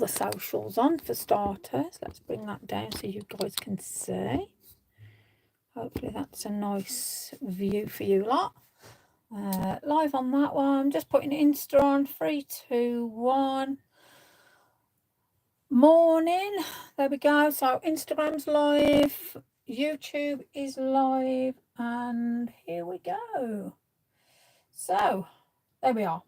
socials on for starters. Let's bring that down so you guys can see. Hopefully that's a nice view for you lot. Live on that one. Just putting Insta on. 3, 2, 1. Morning. There we go. So Instagram's live. YouTube is live. And here we go. So there we are.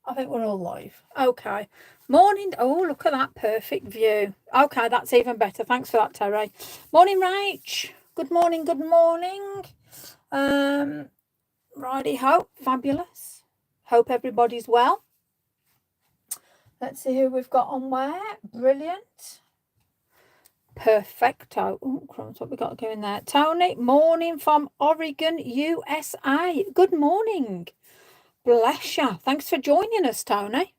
I think we're all live. Okay. Morning. Oh, look at that perfect view. Okay, that's even better. Thanks for that, Terry. Morning, Rach. Good morning. Good morning. Righty ho. Fabulous. Hope everybody's well. Let's see who we've got on where. Brilliant. Perfecto. Oh, crumbs, what we got going there? Tony, morning from Oregon, USA. Good morning. Bless you. Thanks for joining us, Tony.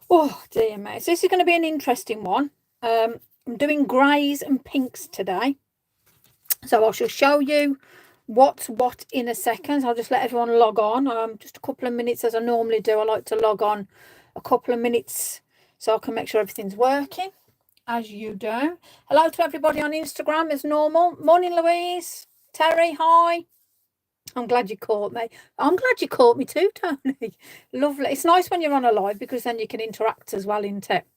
Oh, dear me. So this is going to be an interesting one. I'm doing greys and pinks today. So I shall show you what's what in a second. I'll just let everyone log on. Just a couple of minutes as I normally do. I like to log on a couple of minutes so I can make sure everything's working as you do. Hello to everybody on Instagram as normal. Morning, Louise. Terry, hi. I'm glad you caught me. I'm glad you caught me too, Tony. Lovely. It's nice when you're on a live because then you can interact as well, isn't it?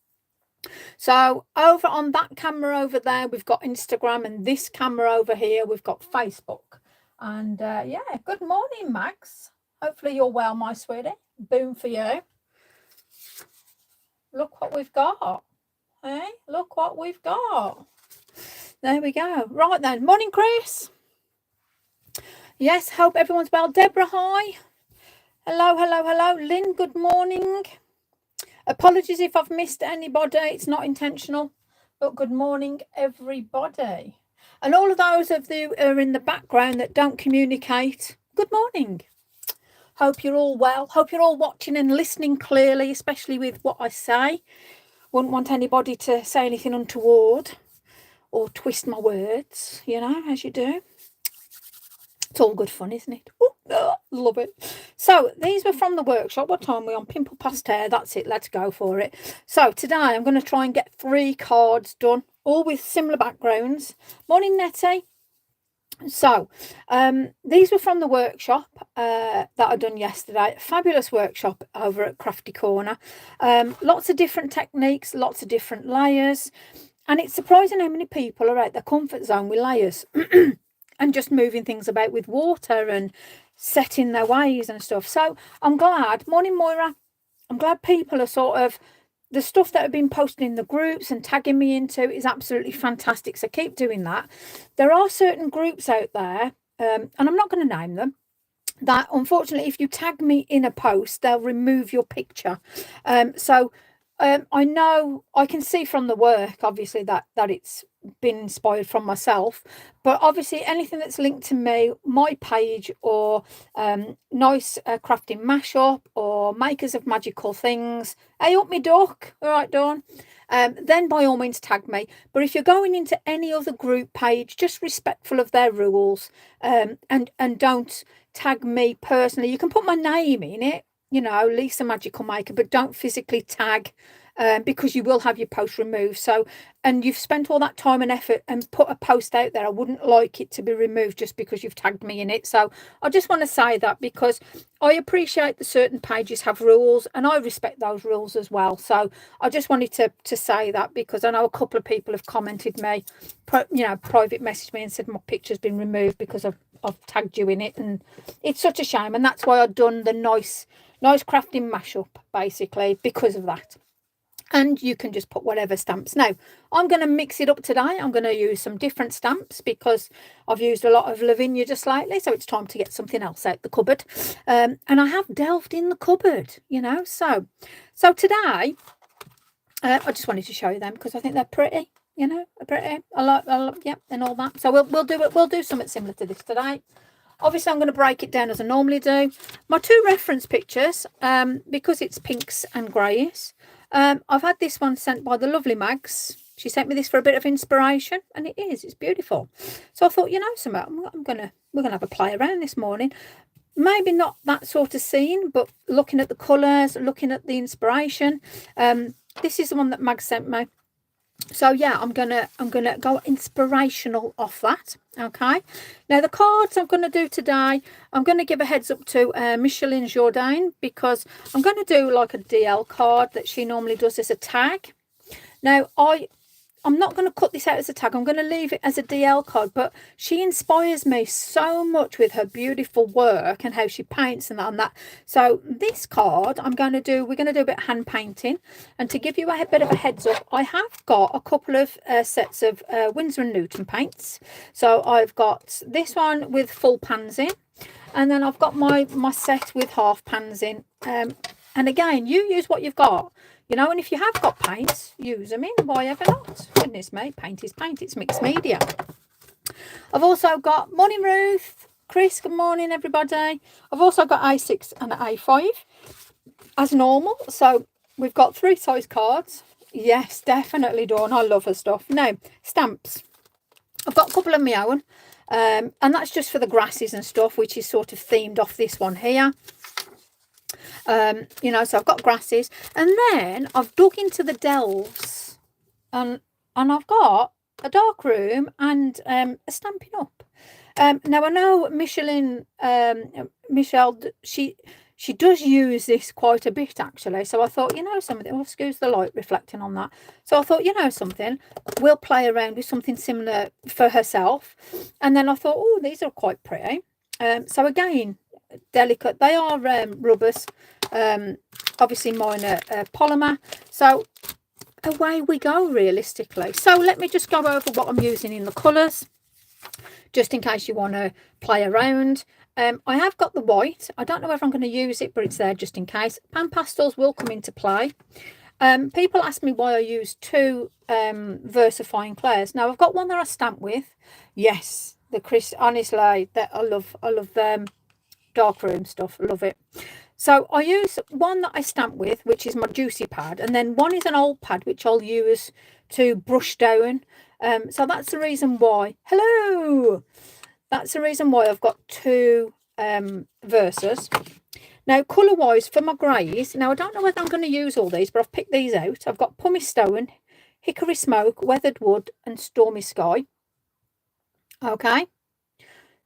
So over on that camera over there, we've got Instagram, and this camera over here, we've got Facebook. And yeah, good morning, Max. Hopefully you're well, my sweetie. Boom for you. Look what we've got. Hey, look what we've got. There we go. Right then. Morning, Chris. Yes, hope everyone's well. Deborah, hi. Hello, hello, hello. Lynn, good morning. Apologies if I've missed anybody. It's not intentional. But good morning, everybody. And all of those of you who are in the background that don't communicate, good morning. Hope you're all well. Hope you're all watching and listening clearly, especially with what I say. Wouldn't want anybody to say anything untoward or twist my words, you know, as you do. It's all good fun, isn't it? Ooh, love it. So these were from the workshop. What time are we on? Pimple past hair. That's it. Let's go for it. So today I'm going to try and get 3 cards done, all with similar backgrounds. Morning, Nettie. So these were from the workshop that I done yesterday. Fabulous workshop over at Crafty Corner. Lots of different techniques, lots of different layers. And it's surprising how many people are out their comfort zone with layers. And just moving things about with water and setting their ways and stuff. So I'm glad. Morning, Moira. I'm glad people are sort of, the stuff that have been posted in the groups and tagging me into is absolutely fantastic. So keep doing that. There are certain groups out there, and I'm not going to name them, that unfortunately, if you tag me in a post, they'll remove your picture. I know, I can see from the work, obviously, that it's been inspired from myself, but obviously anything that's linked to me, my page, or nice crafting mashup or makers of magical things, hey up me duck, all right, Dawn, then by all means tag me. But if you're going into any other group page, just respectful of their rules, and don't tag me personally. You can put my name in it, you know, Lisa Magical Maker, but don't physically tag, because you will have your post removed. So, and you've spent all that time and effort and put a post out there. I wouldn't like it to be removed just because you've tagged me in it. So I just want to say that, because I appreciate that certain pages have rules and I respect those rules as well. So I just wanted to say that, because I know a couple of people have commented me, you know, private messaged me and said my picture's been removed because I've tagged you in it, and it's such a shame. And that's why I've done the nice crafting mashup, basically, because of that. And you can just put whatever stamps. Now, I'm going to mix it up today. I'm going to use some different stamps because I've used a lot of Lavinia just lately. So it's time to get something else out the cupboard. And I have delved in the cupboard, you know. So today, I just wanted to show you them because I think they're pretty, you know, pretty. I like, yeah, and all that. So we'll do something similar to this today. Obviously, I'm going to break it down as I normally do. My 2 reference pictures, because it's pinks and greys. I've had this one sent by the lovely Mags. She sent me this for a bit of inspiration, and it's beautiful. So I thought, you know, something, we're gonna have a play around this morning. Maybe not that sort of scene, but looking at the colours, looking at the inspiration. This is the one that Mag sent me. So yeah, I'm gonna go inspirational off that. Okay, now the cards I'm gonna do today, I'm gonna give a heads up to Michelin Jourdain, because I'm gonna do like a DL card that she normally does as a tag. Now I'm not going to cut this out as a tag. I'm going to leave it as a DL card, but she inspires me so much with her beautiful work and how she paints and that. So this card we're going to do a bit of hand painting. And to give you a bit of a heads up, I have got a couple of sets of Winsor & Newton paints. So I've got this one with full pans in, and then I've got my set with half pans in. And again, you use what you've got. You know, and if you have got paints, use them in. Why ever not? Goodness me, paint is paint. It's mixed media. I've also got, morning Ruth, Chris, good morning everybody. I've also got A6 and A5 as normal. So we've got 3 size cards. Yes, definitely, Dawn. I love her stuff. Now, stamps. I've got a couple of my own. And that's just for the grasses and stuff, which is sort of themed off this one here. You know, so I've got grasses, and then I've dug into the delves, and I've got a dark room and a Stampin' Up. Now I know Michelle, she does use this quite a bit actually, so I thought, you know something, oh, excuse the light reflecting on that, so I thought, you know something, we'll play around with something similar for herself. And then I thought, oh, these are quite pretty. So again, delicate, they are rubbers, obviously mine are polymer, so away we go realistically. So let me just go over what I'm using in the colours, just in case you want to play around. I have got the white. I don't know whether I'm going to use it, but it's there just in case. Pan pastels will come into play. People ask me why I use 2 VersaFine clairs. Now I've got one that I stamp with. Yes, the Chris, honestly, that I love dark room stuff, love it. So I use one that I stamp with, which is my juicy pad, and then one is an old pad which I'll use to brush down. So that's the reason why, hello, that's the reason why I've got 2 Versas. Now colour wise for my greys, now I don't know whether I'm going to use all these, but I've picked these out. I've got Pumice Stone, Hickory Smoke, Weathered Wood and Stormy Sky. Okay,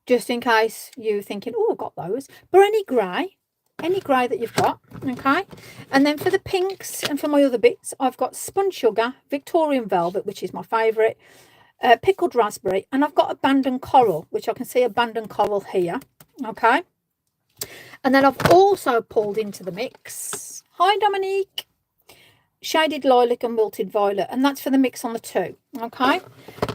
just in case you're thinking, oh, I've got those, but any grey that you've got. Okay, and then for the pinks and for my other bits, I've got Spun Sugar, Victorian Velvet, which is my favourite, Pickled Raspberry, and I've got Abandoned Coral, which I can see Abandoned Coral here. Okay, and then I've also pulled into the mix, hi Dominique, Shaded Lilac and Wilted Violet, and that's for the mix on the 2. Okay,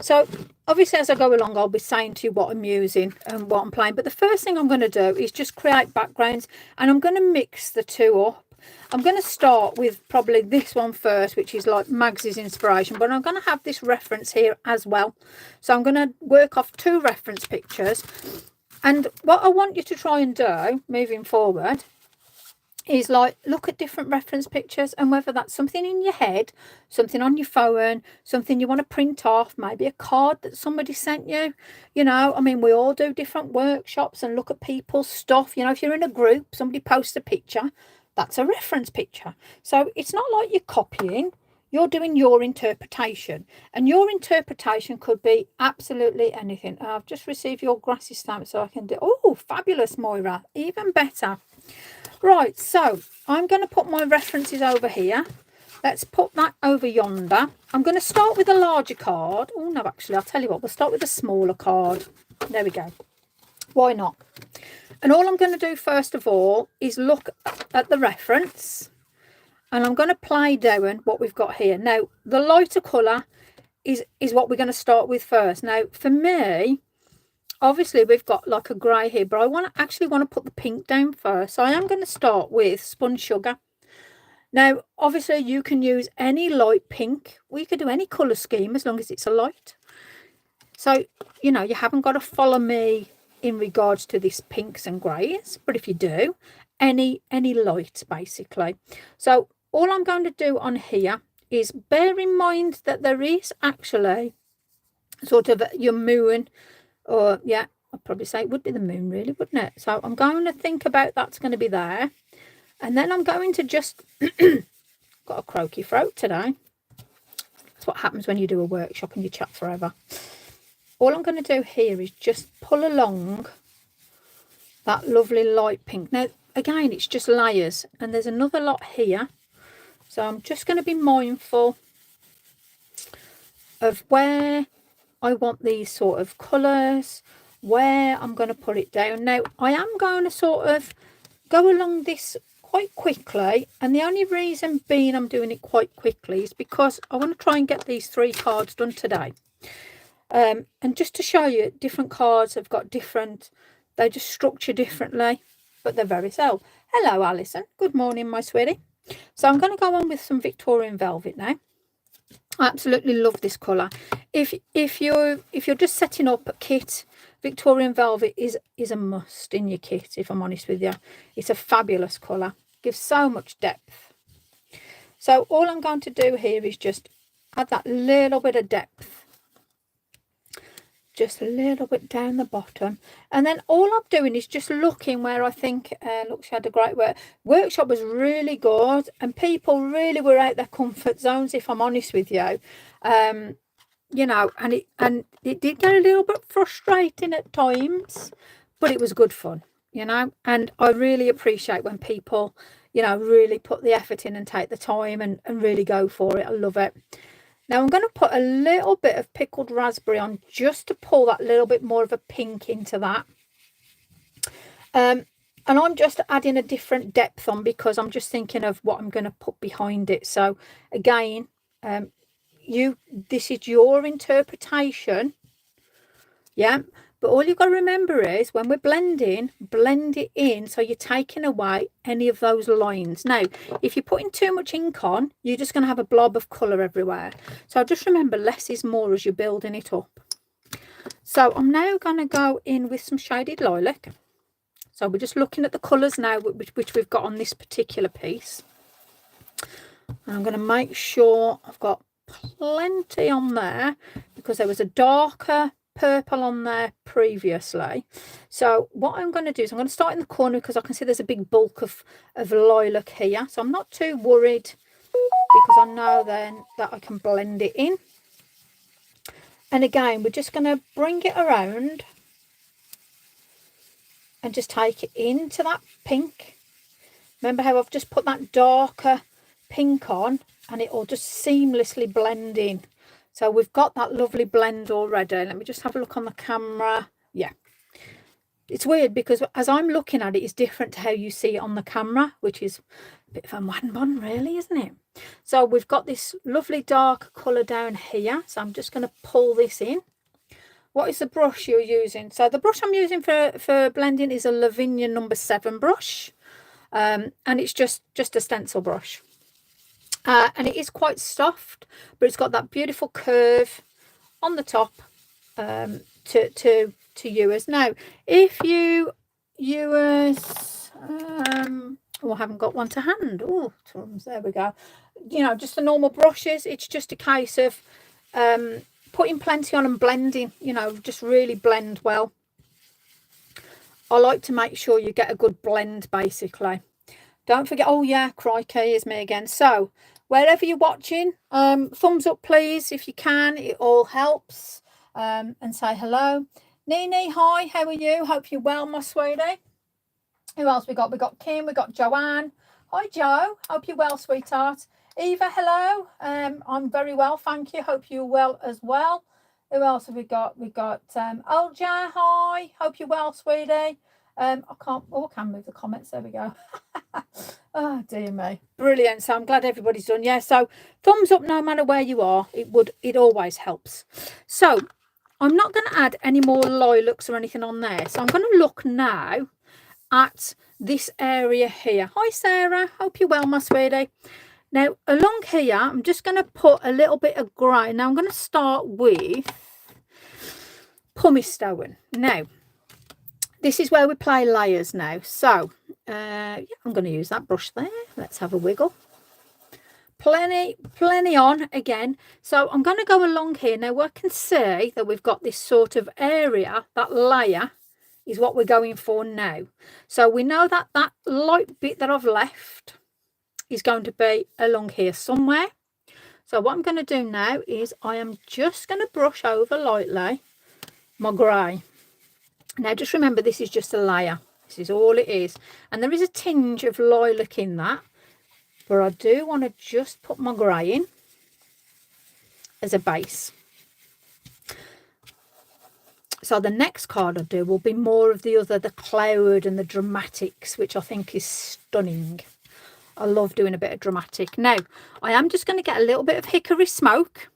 so obviously as I go along I'll be saying to you what I'm using and what I'm playing, but the first thing I'm going to do is just create backgrounds, and I'm going to mix the 2 up. I'm going to start with probably this one first, which is like Mags's inspiration, but I'm going to have this reference here as well. So I'm going to work off 2 reference pictures, and what I want you to try and do moving forward is like look at different reference pictures, and whether that's something in your head, something on your phone, something you want to print off, maybe a card that somebody sent you. You know, I mean, we all do different workshops and look at people's stuff. You know, if you're in a group, somebody posts a picture, that's a reference picture. So it's not like you're copying, you're doing your interpretation, and your interpretation could be absolutely anything. I've just received your grassy stamp, so I can do, oh, fabulous, Moira, even better. Right, so I'm going to put my references over here. Let's put that over yonder. I'm going to start with a larger card. Oh, no, actually, I'll tell you what. We'll start with a smaller card. There we go. Why not? And all I'm going to do, first of all, is look at the reference. And I'm going to play down what we've got here. Now, the lighter colour is what we're going to start with first. Now, for me, obviously we've got like a grey here, but I actually want to put the pink down first. So I am going to start with Spun Sugar. Now obviously you can use any light pink, or you could do any colour scheme as long as it's a light. So you know, you haven't got to follow me in regards to this pinks and greys, but if you do, any light basically. So all I'm going to do on here is bear in mind that there is actually sort of your moon, or yeah, I'd probably say it would be the moon really, wouldn't it? So I'm going to think about that's going to be there, and then I'm going to just Got a croaky throat today. That's what happens when you do a workshop and you chat forever. All I'm going to do here is just pull along that lovely light pink. Now, again, it's just layers, and there's another lot here. So I'm just going to be mindful of where I want these sort of colours, where I'm going to put it down. Now, I am going to sort of go along this quite quickly, and the only reason being I'm doing it quite quickly is because I want to try and get these 3 cards done today. And just to show you, different cards have got different, they just structure differently, but they're very so. Hello, Alison. Good morning, my sweetie. So I'm going to go on with some Victorian Velvet now. I absolutely love this colour. If you're just setting up a kit, Victorian Velvet is a must in your kit, if I'm honest with you. It's a fabulous colour. Gives so much depth. So all I'm going to do here is just add that little bit of depth. Just a little bit down the bottom, and then all I'm doing is just looking where I think look, she had a great workshop was really good, and people really were out their comfort zones, if I'm honest with you. You know, and it did get a little bit frustrating at times, but it was good fun, you know. And I really appreciate when people, you know, really put the effort in and take the time and really go for it. I love it. Now I'm going to put a little bit of pickled raspberry on, just to pull that little bit more of a pink into that. And I'm just adding a different depth on, because I'm just thinking of what I'm going to put behind it. So again, this is your interpretation. Yeah. But all you've got to remember is when we're blending, blend it in so you're taking away any of those lines. Now, if you're putting too much ink on, you're just going to have a blob of colour everywhere. So just remember, less is more as you're building it up. So I'm now going to go in with some shaded lilac. So we're just looking at the colours now which we've got on this particular piece. And I'm going to make sure I've got plenty on there, because there was a darker purple on there previously. So what I'm going to do is I'm going to start in the corner, because I can see there's a big bulk of lilac here. So I'm not too worried, because I know then that I can blend it in. And again, we're just going to bring it around and just take it into that pink. Remember how I've just put that darker pink on, and it will just seamlessly blend in. So we've got that lovely blend already. Let me just have a look on the camera. Yeah. It's weird, because as I'm looking at it, it's different to how you see it on the camera, which is a bit of a one bun really, isn't it? So we've got this lovely dark colour down here. So I'm just going to pull this in. What is the brush you're using? So the brush I'm using for blending is a Lavinia number 7 brush. And it's just a stencil brush. And it is quite soft, but it's got that beautiful curve on the top to use. Now, if you use, I haven't got one to hand. Oh, there we go. You know, just the normal brushes. It's just a case of putting plenty on and blending. You know, just really blend well. I like to make sure you get a good blend, basically. Don't forget, oh yeah, crikey, here's me again. So wherever you're watching, thumbs up please if you can, it all helps. And say hello. Nini, hi, how are you? Hope you're well, my sweetie. Who else we got? We got Kim, we got Joanne. Hi Joe, hope you're well, sweetheart. Eva, hello. I'm very well, thank you. Hope you're well as well. Who else have we got? We got Olja, hi, hope you're well, sweetie. I can move the comments. There we go. Oh dear me, brilliant. So I'm glad everybody's done. Yeah, so thumbs up no matter where you are. It always helps. So I'm not going to add any more lilacs or anything on there. So I'm going to look now at this area here. Hi Sarah, hope you're well, my sweetie. Now along here I'm just going to put a little bit of grey. Now I'm going to start with pumice stone. Now this is where we play layers now. So yeah, I'm going to use that brush there. Let's have a wiggle. Plenty on again. So I'm going to go along here. Now we can see that we've got this sort of area, that layer is what we're going for now. So we know that that light bit that I've left is going to be along here somewhere. So what I'm going to do now is I am just going to brush over lightly my grey. Now just remember, this is just a layer. This is all it is. And there is a tinge of lilac in that. But I do want to just put my grey in as a base. So the next card I do will be more of the cloud and the dramatics, which I think is stunning. I love doing a bit of dramatic. Now, I am just going to get a little bit of hickory smoke.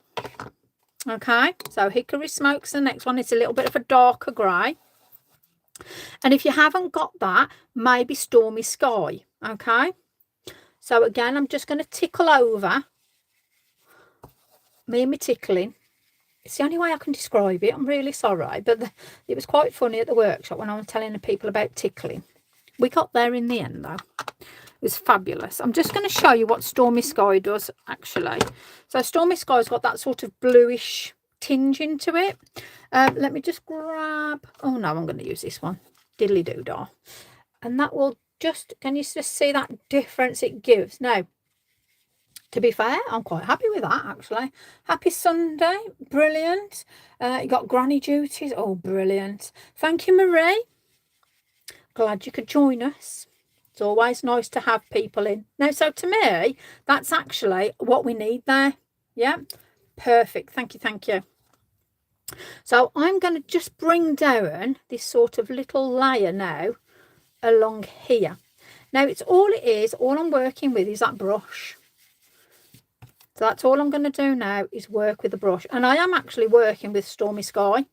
Okay, so hickory smoke's the next one. It's a little bit of a darker grey. And if you haven't got that, maybe stormy sky. Okay, so again, I'm just going to tickle over. Me and me tickling. It's the only way I can describe it. I'm really sorry, but it was quite funny at the workshop when I was telling the people about tickling. We got there in the end, though. It was fabulous. I'm just going to show you what Stormy Sky does, actually. So Stormy Sky's got that sort of bluish tinge into it. Let me just grab... Oh, no, I'm going to use this one. Diddly-doo-dah. And that will just... Can you just see that difference it gives? Now, to be fair, I'm quite happy with that, actually. Happy Sunday. Brilliant. You got granny duties. Oh, brilliant. Thank you, Marie. Glad you could join us. It's always nice to have people in. Now, so to me, that's actually what we need there. Yeah, perfect. Thank you, thank you. So I'm going to just bring down this sort of little layer now along here. Now, it's all it is. All I'm working with is that brush. So that's all I'm going to do now is work with the brush. And I am actually working with Stormy Sky.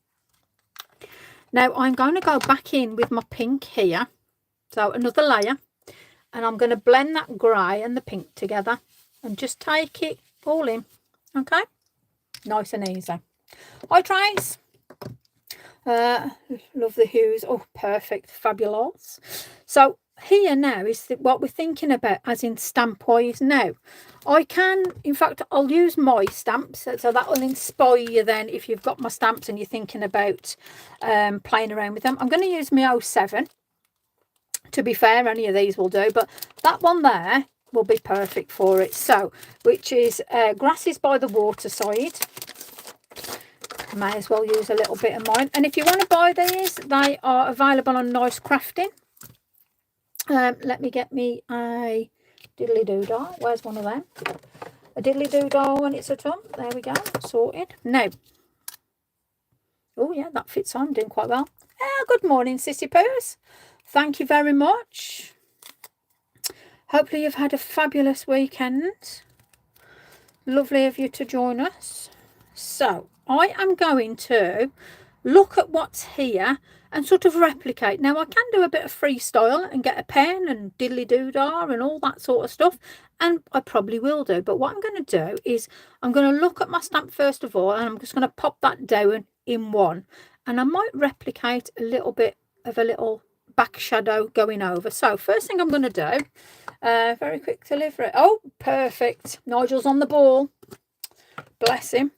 Now, I'm going to go back in with my pink here. So another layer. And I'm going to blend that grey and the pink together. And just take it all in. Okay? Nice and easy. Hi, Trace. Love the hues. Oh, perfect. Fabulous. So here now is what we're thinking about as in stamp wise now. I can, in fact, I'll use my stamps, so that will inspire you then if you've got my stamps and you're thinking about playing around with them. I'm going to use my 07. To be fair, any of these will do, but that one there will be perfect for it. So, which is Grasses by the Waterside. May as well use a little bit of mine. And if you want to buy these, they are available on Nice Crafting. Let me get me a diddly-doo-dah. Where's one of them? A diddly-doo-dah when it's a ton. There we go. Sorted. Now. Oh, yeah, that fits on. Doing quite well. Good morning, Sissy Poos. Thank you very much. Hopefully you've had a fabulous weekend. Lovely of you to join us. So, I am going to look at what's here and sort of replicate. Now, I can do a bit of freestyle and get a pen and diddly-doo-dah and all that sort of stuff. And I probably will do. But what I'm going to do is I'm going to look at my stamp first of all. And I'm just going to pop that down in one. And I might replicate a little bit of a little back shadow going over. So, first thing I'm going to do, very quick delivery. Oh, perfect. Nigel's on the ball. Bless him.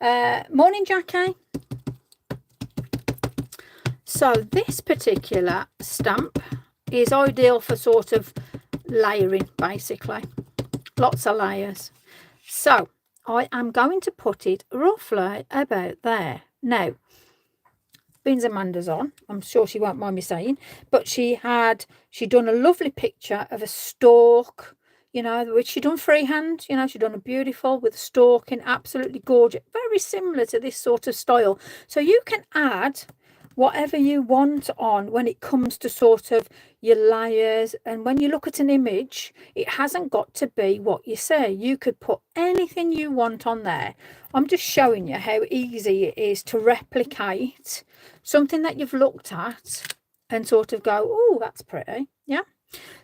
Morning, Jackie. So this particular stamp is ideal for sort of layering, basically. Lots of layers. So I am going to put it roughly about there. Now, Beans Amanda's on. I'm sure she won't mind me saying. But she'd done a lovely picture of a stalk, you know, which she done freehand. You know, she done a beautiful with a stalking, absolutely gorgeous. Very similar to this sort of style. So you can add whatever you want on when it comes to sort of your layers. And when you look at an image, it hasn't got to be what you say. You could put anything you want on there. I'm just showing you how easy it is to replicate something that you've looked at and sort of go, oh, that's pretty. Yeah.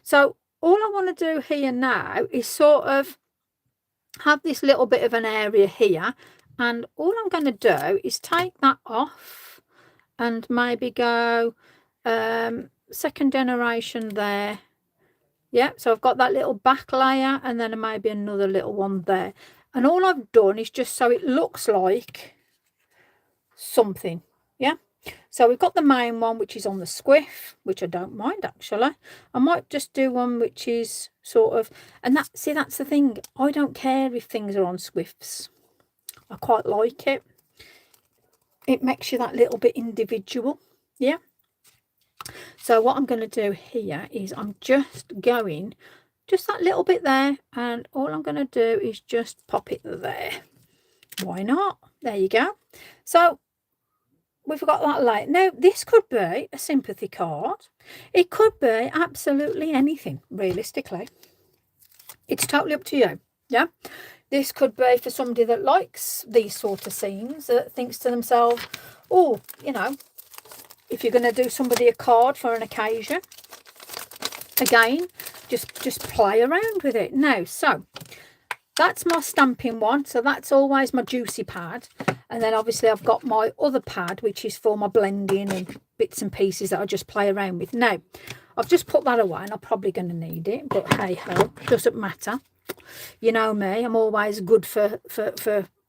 So all I want to do here now is sort of have this little bit of an area here. And all I'm going to do is take that off. And maybe go second generation there. Yeah, so I've got that little back layer and then maybe another little one there. And all I've done is just so it looks like something. Yeah, So we've got the main one, which is on the squiff, which I don't mind actually. I might just do one which is sort of, and that's the thing. I don't care if things are on squiffs. I quite like it. It makes you that little bit individual. Yeah. So what I'm going to do here is I'm just going just that little bit there, and all I'm going to do is just pop it there. Why not? There you go. So we've got that light. Now this could be a sympathy card. It could be absolutely anything, realistically. It's totally up to you. Yeah. This could be for somebody that likes these sort of scenes, that thinks to themselves, oh, you know, if you're going to do somebody a card for an occasion, again, just play around with it. Now, so that's my stamping one. So that's always my juicy pad. And then obviously I've got my other pad, which is for my blending and bits and pieces that I just play around with. Now, I've just put that away and I'm probably going to need it, but hey ho, doesn't matter. You know me, I'm always good for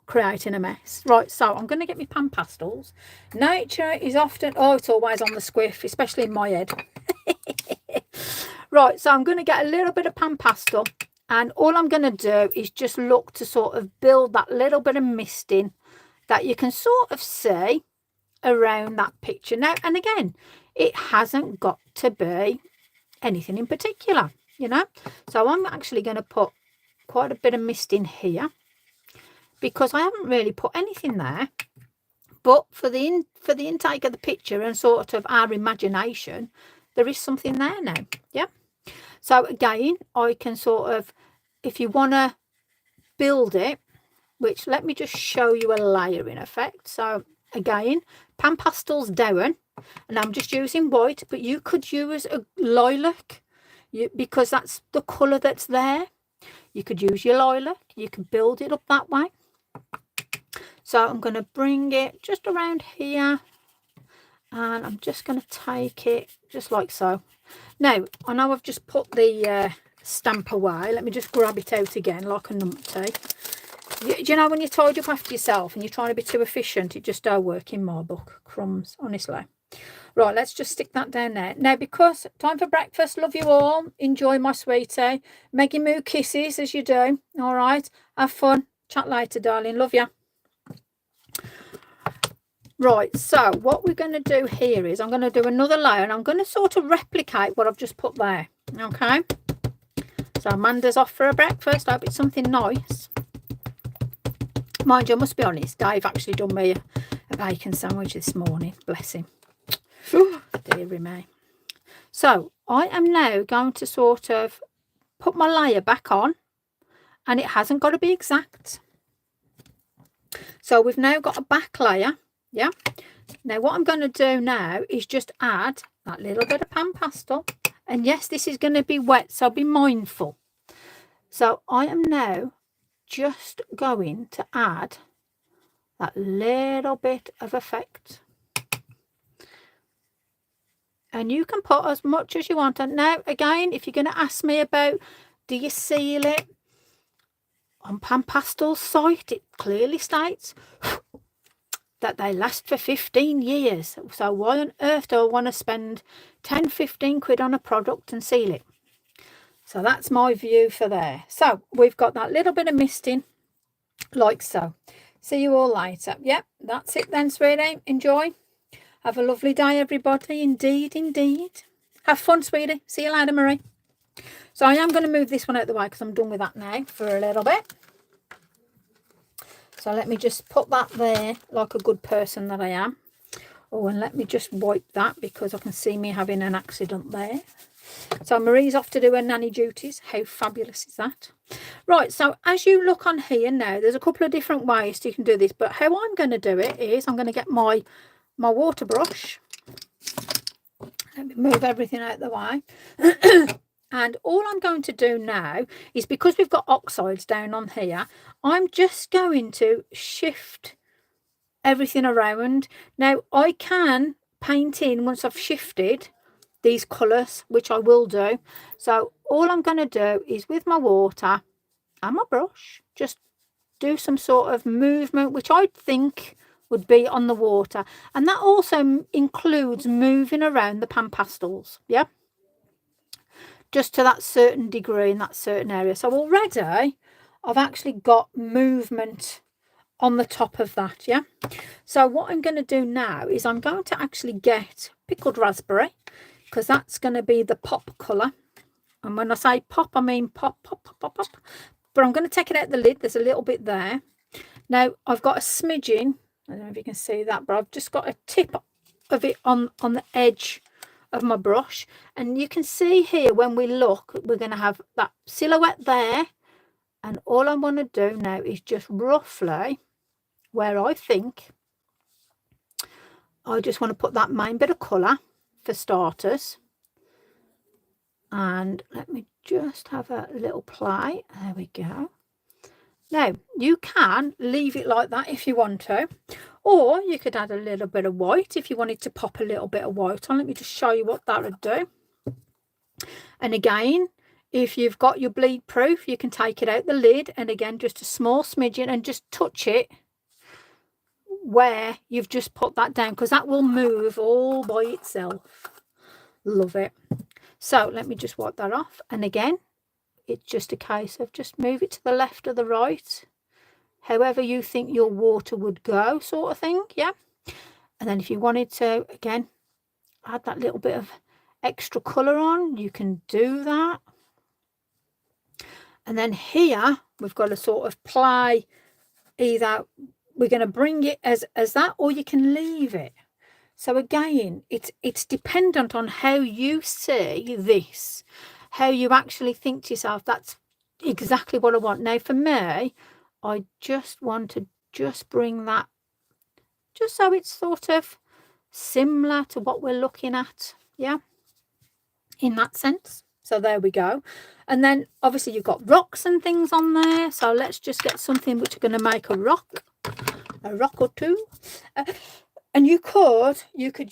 creating a mess. Right, so I'm going to get my pan pastels. Nature is often, oh, it's always on the squiff, especially in my head. Right, so I'm going to get a little bit of pan pastel, and all I'm going to do is just look to sort of build that little bit of misting that you can sort of see around that picture. Now, and again, it hasn't got to be anything in particular, you know. So I'm actually going to put quite a bit of mist in here because I haven't really put anything there, but for the intake of the picture and sort of our imagination, there is something there now. Yeah. So again, I can sort of, if you want to build it, which let me just show you a layering effect. So again, pan pastels down, and I'm just using white, but you could use a lilac, because that's the colour that's there. You could use your lilac, you could build it up that way. So I'm going to bring it just around here, and I'm just going to take it just like so. Now, I know I've just put the stamp away. Let me just grab it out again like a numpty. Do you know when you're tied up after yourself and you're trying to be too efficient, it just don't work in my book. Crumbs, honestly. Right, let's just stick that down there. Now, because time for breakfast, love you all. Enjoy, my sweetie. Maggie Moo kisses as you do. All right, have fun. Chat later, darling. Love you. Right, so what we're going to do here is I'm going to do another layer, and I'm going to sort of replicate what I've just put there. Okay, so Amanda's off for a breakfast. I hope it's something nice. Mind you, I must be honest, Dave actually done me a bacon sandwich this morning. Bless him. Dearie me. So I am now going to sort of put my layer back on, and it hasn't got to be exact. So we've now got a back layer. Yeah. Now what I'm going to do now is just add that little bit of pan pastel. And yes, this is going to be wet, so be mindful. So I am now just going to add that little bit of effect. And you can put as much as you want. And now, again, if you're going to ask me about, do you seal it? On Pan Pastel's site, it clearly states that they last for 15 years. So why on earth do I want to spend 10, 15 quid on a product and seal it? So that's my view for there. So we've got that little bit of misting, like so. See you all later. Yep, that's it then, sweetie. Enjoy. Have a lovely day, everybody. Indeed, indeed. Have fun, sweetie. See you later, Marie. So I am going to move this one out the way because I'm done with that now for a little bit. So let me just put that there like a good person that I am. Oh, and let me just wipe that because I can see me having an accident there. So Marie's off to do her nanny duties. How fabulous is that? Right, so as you look on here now, there's a couple of different ways you can do this. But how I'm going to do it is I'm going to get my water brush. Let me move everything out of the way. And all I'm going to do now is, because we've got oxides down on here, I'm just going to shift everything around. Now, I can paint in once I've shifted these colours, which I will do. So all I'm going to do is with my water and my brush, just do some sort of movement, which I think would be on the water. And that also includes moving around the pan pastels, yeah? Just to that certain degree in that certain area. So already I've actually got movement on the top of that, yeah? So what I'm going to do now is I'm going to actually get pickled raspberry, because that's going to be the pop colour. And when I say pop, I mean pop, pop, pop, pop, pop. But I'm going to take it out the lid. There's a little bit there. Now, I've got a smidgen. I don't know if you can see that, but I've just got a tip of it on the edge of my brush. And you can see here, when we look, we're going to have that silhouette there. And all I want to do now is just roughly where I think I just want to put that main bit of colour for starters. And let me just have a little play. There we go. Now, you can leave it like that if you want to, or you could add a little bit of white if you wanted to pop a little bit of white on. Let me just show you what that would do. And again, if you've got your bleed proof, you can take it out the lid, and again, just a small smidgen, and just touch it where you've just put that down, because that will move all by itself. Love it. So let me just wipe that off. And again, it's just a case of just move it to the left or the right, however you think your water would go, sort of thing, yeah? And then if you wanted to, again, add that little bit of extra colour on, you can do that. And then here, we've got to sort of play, either we're going to bring it as that, or you can leave it. So again, it's dependent on how you see this, how you actually think to yourself, that's exactly what I want. Now for me, I just want to just bring that, just so it's sort of similar to what we're looking at, yeah, in that sense. So there we go. And then obviously you've got rocks and things on there, so let's just get something which are going to make a rock or two. And you could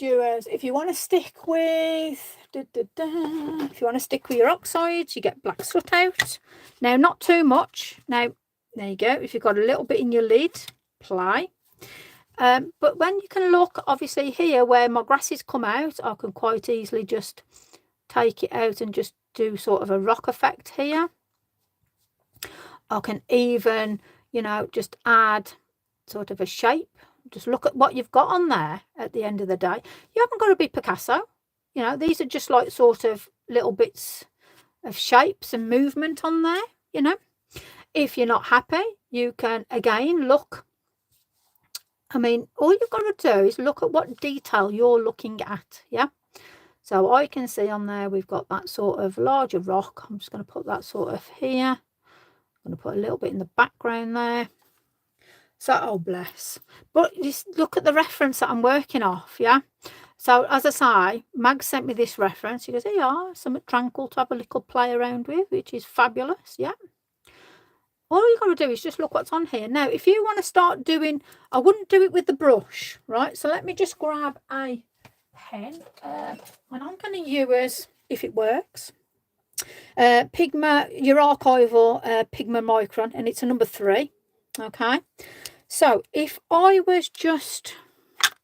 use, if you want to stick with, if you want to stick with your oxides, you get black soot out. Now, not too much. Now, there you go. If you've got a little bit in your lid, play. But when you can look, obviously here where my grasses come out, I can quite easily just take it out and just do sort of a rock effect here. I can even, you know, just add sort of a shape. Just look at what you've got on there at the end of the day. You haven't got to be Picasso. You know, these are just like sort of little bits of shapes and movement on there, you know. If you're not happy, you can, again, look. I mean, all you've got to do is look at what detail you're looking at, yeah. So I can see on there we've got that sort of larger rock. I'm just going to put that sort of here. I'm going to put a little bit in the background there. So, oh bless. But just look at the reference that I'm working off, yeah? So, as I say, Mag sent me this reference. He goes, here you are, something tranquil to have a little play around with, which is fabulous, yeah? All you've got to do is just look what's on here. Now, if you want to start doing, I wouldn't do it with the brush, right? So, let me just grab a pen. And I'm going to use, if it works, Pigma, your archival Pigma Micron, and it's a number 3, okay? So if I was just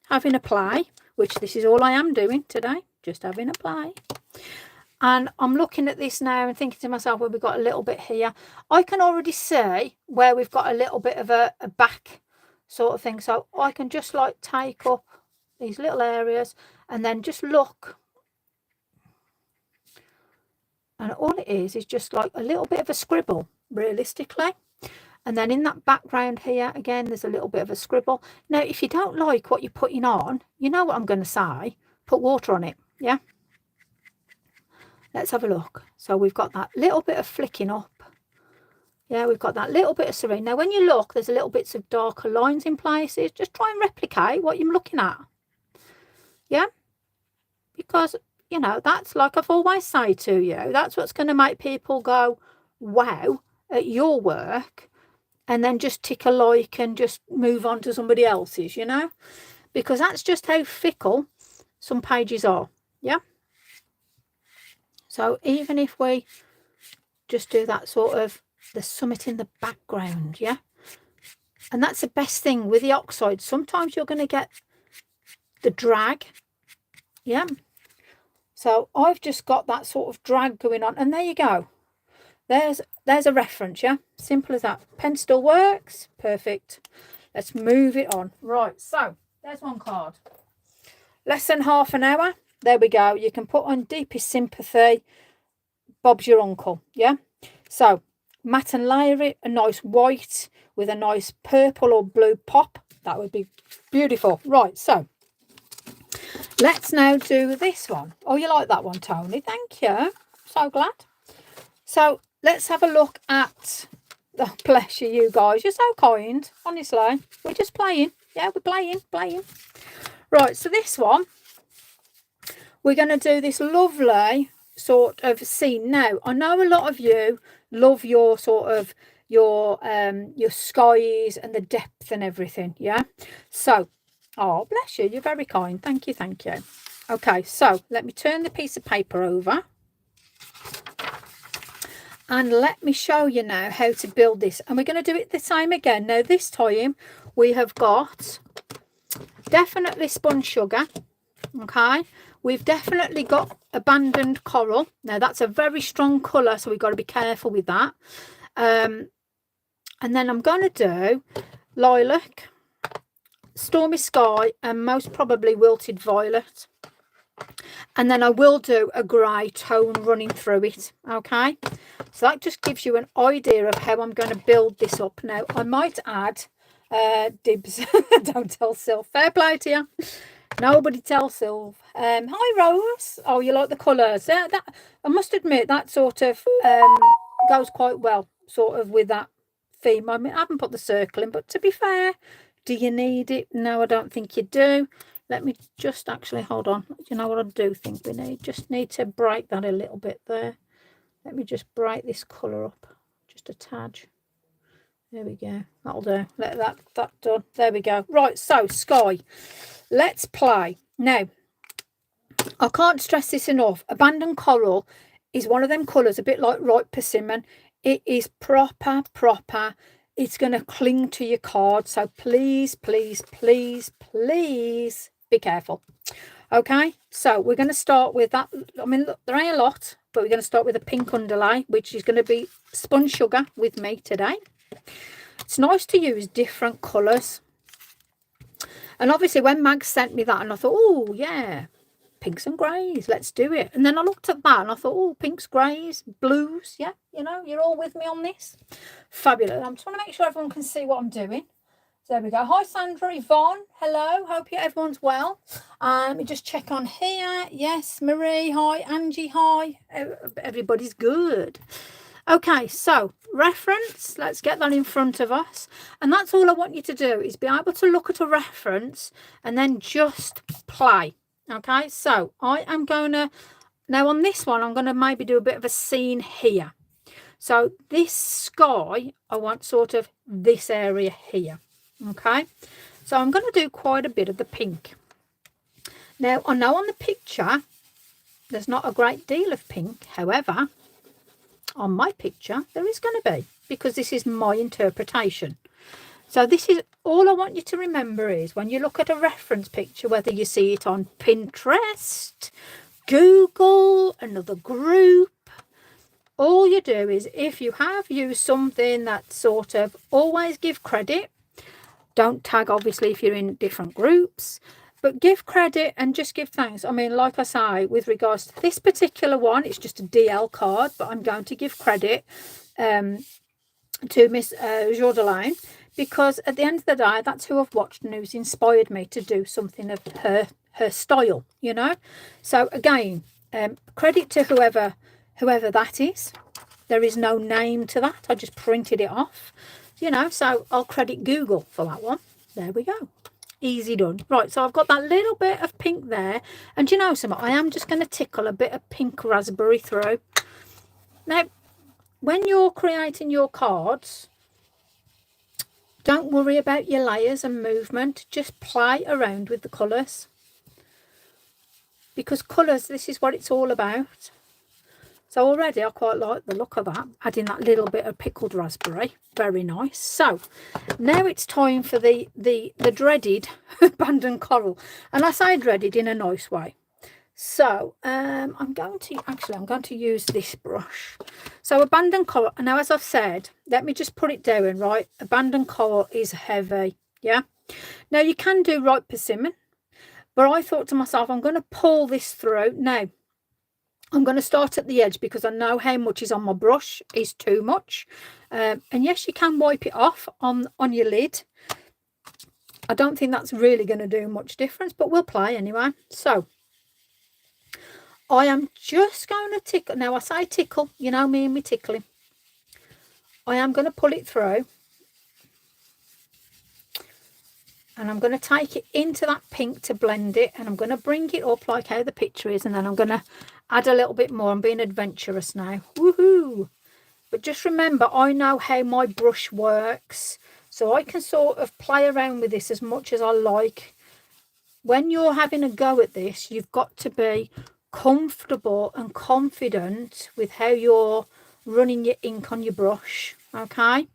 having a play, which this is all I am doing today, just having a play, and I'm looking at this now and thinking to myself, well, we've got a little bit here. I can already see where we've got a little bit of a back sort of thing. So I can just like take up these little areas and then just look. And all it is just like a little bit of a scribble, realistically. And then in that background here, again, there's a little bit of a scribble. Now, if you don't like what you're putting on, you know what I'm going to say. Put water on it, yeah? Let's have a look. So we've got that little bit of flicking up. Yeah, we've got that little bit of serene. Now, when you look, there's a little bits of darker lines in places. Just try and replicate what you're looking at. Yeah? Because, you know, that's like I've always said to you. That's what's going to make people go, wow, at your work. And then just tick a like and just move on to somebody else's, you know, because that's just how fickle some pages are, yeah. So even if we just do that sort of, the summit in the background, yeah, And that's the best thing with the oxide. Sometimes you're going to get the drag. Yeah. So I've just got that sort of drag going on. And there you go. There's a reference, yeah? Simple as that. Pen still works. Perfect. Let's move it on. Right, so there's one card. Less than half an hour. There we go. You can put on deepest sympathy. Bob's your uncle, yeah? So matte and layer it, a nice white with a nice purple or blue pop. That would be beautiful. Right, so let's now do this one. Oh, you like that one, Tony? Thank you. So glad. So let's have a look at, oh, bless you guys. You're so kind, honestly. We're just playing. Yeah, we're playing. Right, so this one, we're going to do this lovely sort of scene. Now, I know a lot of you love your sort of your skies and the depth and everything, yeah? So, oh, bless you. You're very kind. Thank you. Okay, so let me turn the piece of paper over. And let me show you now how to build this. And we're going to do it the same again. Now, this time we have got definitely spun sugar. Okay. We've definitely got abandoned coral. Now, that's a very strong colour, so we've got to be careful with that. And then I'm going to do lilac, stormy sky, and most probably wilted violet. And then I will do a grey tone running through it. Okay. So that just gives you an idea of how I'm going to build this up. Now, I might add dibs. Don't tell Sylv. Fair play to you. Nobody tell Sylv. Hi, Rose. Oh, you like the colours? That I must admit, that sort of goes quite well, sort of with that theme. I mean, I haven't put the circle in, but to be fair, do you need it? No, I don't think you do. Let me just actually, hold on. You know what I do think we need? Just need to break that a little bit there. Let me just break this colour up just a tad. There we go. That'll do. Let that done. There we go. Right, so sky. Let's play. Now, I can't stress this enough. Abandoned coral is one of them colours, a bit like ripe persimmon. It is proper. It's going to cling to your card. So please be careful. Okay, so we're going to start with that. I mean, look, there ain't a lot, but we're going to start with a pink underlay, which is going to be spun sugar with me today. It's nice to use different colours. And obviously when Mag sent me that, and I thought, oh, yeah, pinks and greys, let's do it. And then I looked at that and I thought, oh, pinks, greys, blues, yeah, you know, you're all with me on this. Fabulous. I'm trying to make sure everyone can see what I'm doing. So there we go. Hi, Sandra, Yvonne. Hello. Hope everyone's well. Let me just check on here. Yes, Marie. Hi, Angie. Hi. Everybody's good. Okay, so reference. Let's get that in front of us. And that's all I want you to do is be able to look at a reference and then just play. Okay, so I am going to, now on this one, I'm going to maybe do a bit of a scene here. So this sky, I want sort of this area here. Okay, so I'm going to do quite a bit of the pink. Now, I know on the picture there's not a great deal of pink. However, on my picture there is going to be, because this is my interpretation. So this is all I want you to remember is when you look at a reference picture, whether you see it on Pinterest, Google, another group, all you do is, if you have used something, that sort of always give credit. Don't tag, obviously, if you're in different groups, but give credit and just give thanks. I mean, like I say, with regards to this particular one, it's just a DL card, but I'm going to give credit to Miss Jordaline, because at the end of the day, that's who I've watched and who's inspired me to do something of her style, you know. So again, credit to whoever that is. There is no name to that. I just printed it off. You know, so I'll credit Google for that one. There we go. Easy done. Right, so I've got that little bit of pink there. And you know something? I am just going to tickle a bit of pink raspberry through. Now, when you're creating your cards, don't worry about your layers and movement. Just play around with the colours. Because colours, this is what it's all about. So already I quite like the look of that, adding that little bit of pickled raspberry. Very nice. So now it's time for the dreaded abandoned coral. And I say dreaded in a nice way. So I'm going to use this brush. So abandoned coral, now as I've said, let me just put it down, right? Abandoned coral is heavy, yeah? Now you can do ripe persimmon, but I thought to myself, I'm going to pull this through. Now, I'm going to start at the edge because I know how much is on my brush is too much. And yes, you can wipe it off on your lid. I don't think that's really going to do much difference, but we'll play anyway. So I am just going to tickle. Now I say tickle, you know me and me tickling. I am going to pull it through. And I'm going to take it into that pink to blend it. And I'm going to bring it up like how the picture is. And then I'm going to add a little bit more. I'm being adventurous now. Woohoo! But just remember, I know how my brush works. So I can sort of play around with this as much as I like. When you're having a go at this, you've got to be comfortable and confident with how you're running your ink on your brush. Okay?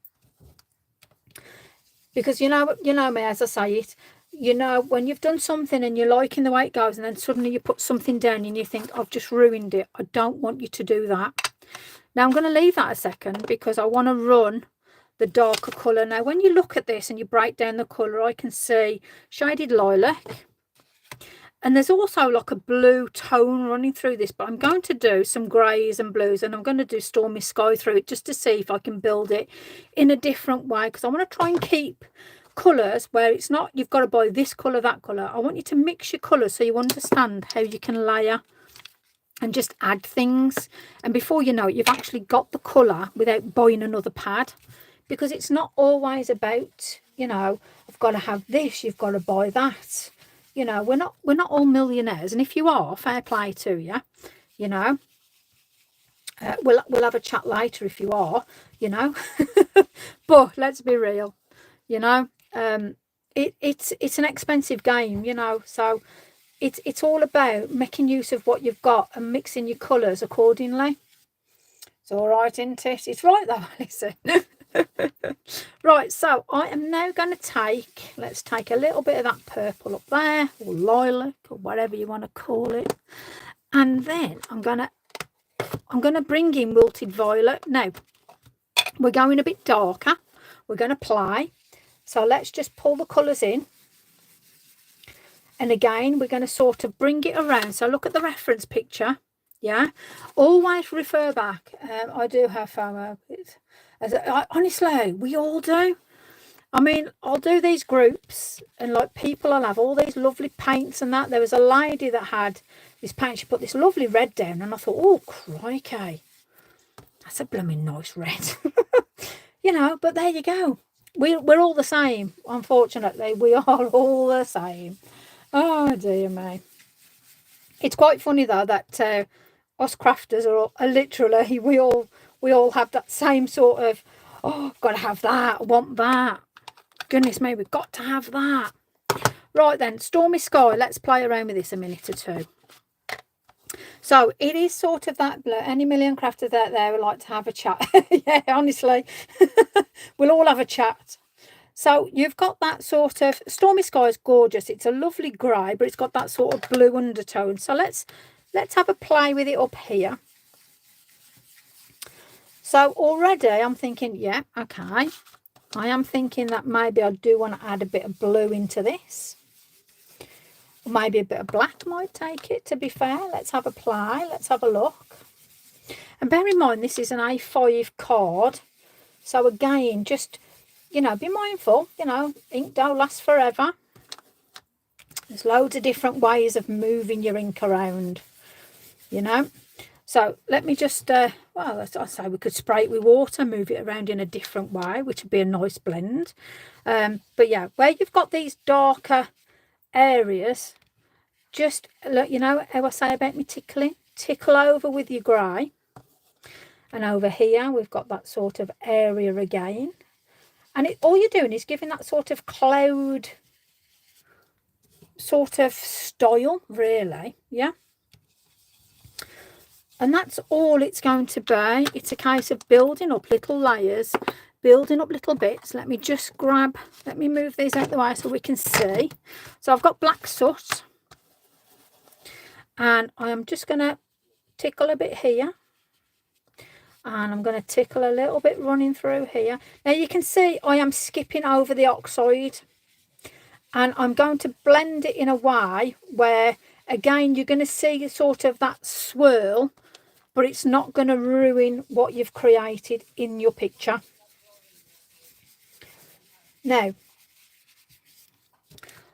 Because you know me, as I say it, you know, when you've done something and you're liking the way it goes and then suddenly you put something down and you think, I've just ruined it. I don't want you to do that. Now I'm going to leave that a second because I want to run the darker colour. Now when you look at this and you break down the colour, I can see shaded lilac. And there's also like a blue tone running through this, but I'm going to do some greys and blues and I'm going to do stormy sky through it just to see if I can build it in a different way, because I want to try and keep colours where it's not you've got to buy this colour, that colour. I want you to mix your colours so you understand how you can layer and just add things. And before you know it, you've actually got the colour without buying another pad, because it's not always about, you know, I've got to have this, you've got to buy that. You know, we're not all millionaires, and if you are, fair play to you. You know, we'll have a chat later if you are. You know, but let's be real. You know, it's an expensive game. You know, so it's all about making use of what you've got and mixing your colours accordingly. It's all right, isn't it? It's right though, listen. Right, so I am now going to let's take a little bit of that purple up there, or lilac, or whatever you want to call it, and then I'm going to bring in wilted violet. Now we're going a bit darker, we're going to play, so let's just pull the colours in, and again we're going to sort of bring it around. So look at the reference picture, yeah, always refer back. I do have FOMO. Honestly, we all do. I mean, I'll do these groups and like people will have all these lovely paints and that. There was a lady that had this paint. She put this lovely red down and I thought, oh, crikey. That's a blooming nice red. You know, but there you go. We're all the same, unfortunately. We are all the same. Oh, dear me. It's quite funny, though, that us crafters are literally, we all have that same sort of, oh, got to have that, I want that. Goodness me, we've got to have that. Right then, Stormy Sky, let's play around with this a minute or two. So it is sort of that, any million crafters out there would like to have a chat. Yeah, honestly, we'll all have a chat. So you've got that sort of, Stormy Sky is gorgeous. It's a lovely grey, but it's got that sort of blue undertone. So let's have a play with it up here. So already I'm thinking, yeah, okay. I am thinking that maybe I do want to add a bit of blue into this. Or maybe a bit of black might take it, to be fair. Let's have a play. Let's have a look. And bear in mind, this is an A5 card. So again, just, you know, be mindful. You know, ink don't last forever. There's loads of different ways of moving your ink around, you know. So let me just, well, I say we could spray it with water, move it around in a different way, which would be a nice blend. But yeah, where you've got these darker areas, just look, you know how I say about me tickling? Tickle over with your grey. And over here, we've got that sort of area again. And all you're doing is giving that sort of cloud sort of style, really, yeah. And that's all it's going to be. It's a case of building up little layers, building up little bits. Let me just grab, let me move these out the way so we can see. So I've got black soot, and I am just going to tickle a bit here, and I'm going to tickle a little bit running through here. Now you can see I am skipping over the oxide, and I'm going to blend it in a way where, again, you're going to see sort of that swirl, but it's not going to ruin what you've created in your picture. Now,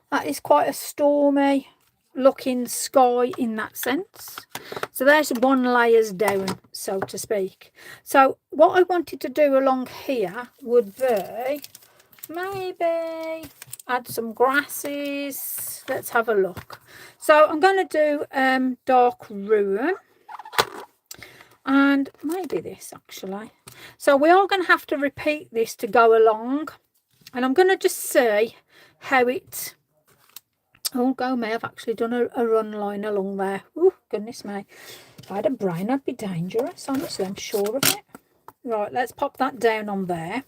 that is quite a stormy looking sky in that sense. So there's one layers down, so to speak. So what I wanted to do along here would be maybe add some grasses. Let's have a look. So I'm going to do dark ruin, and maybe this actually. So we are going to have to repeat this to go along, and I'm going to just see how it, oh go me, I've actually done a run line along there. Oh goodness me, if I had a brain I'd be dangerous, honestly, I'm sure of it. Right, let's pop that down on there.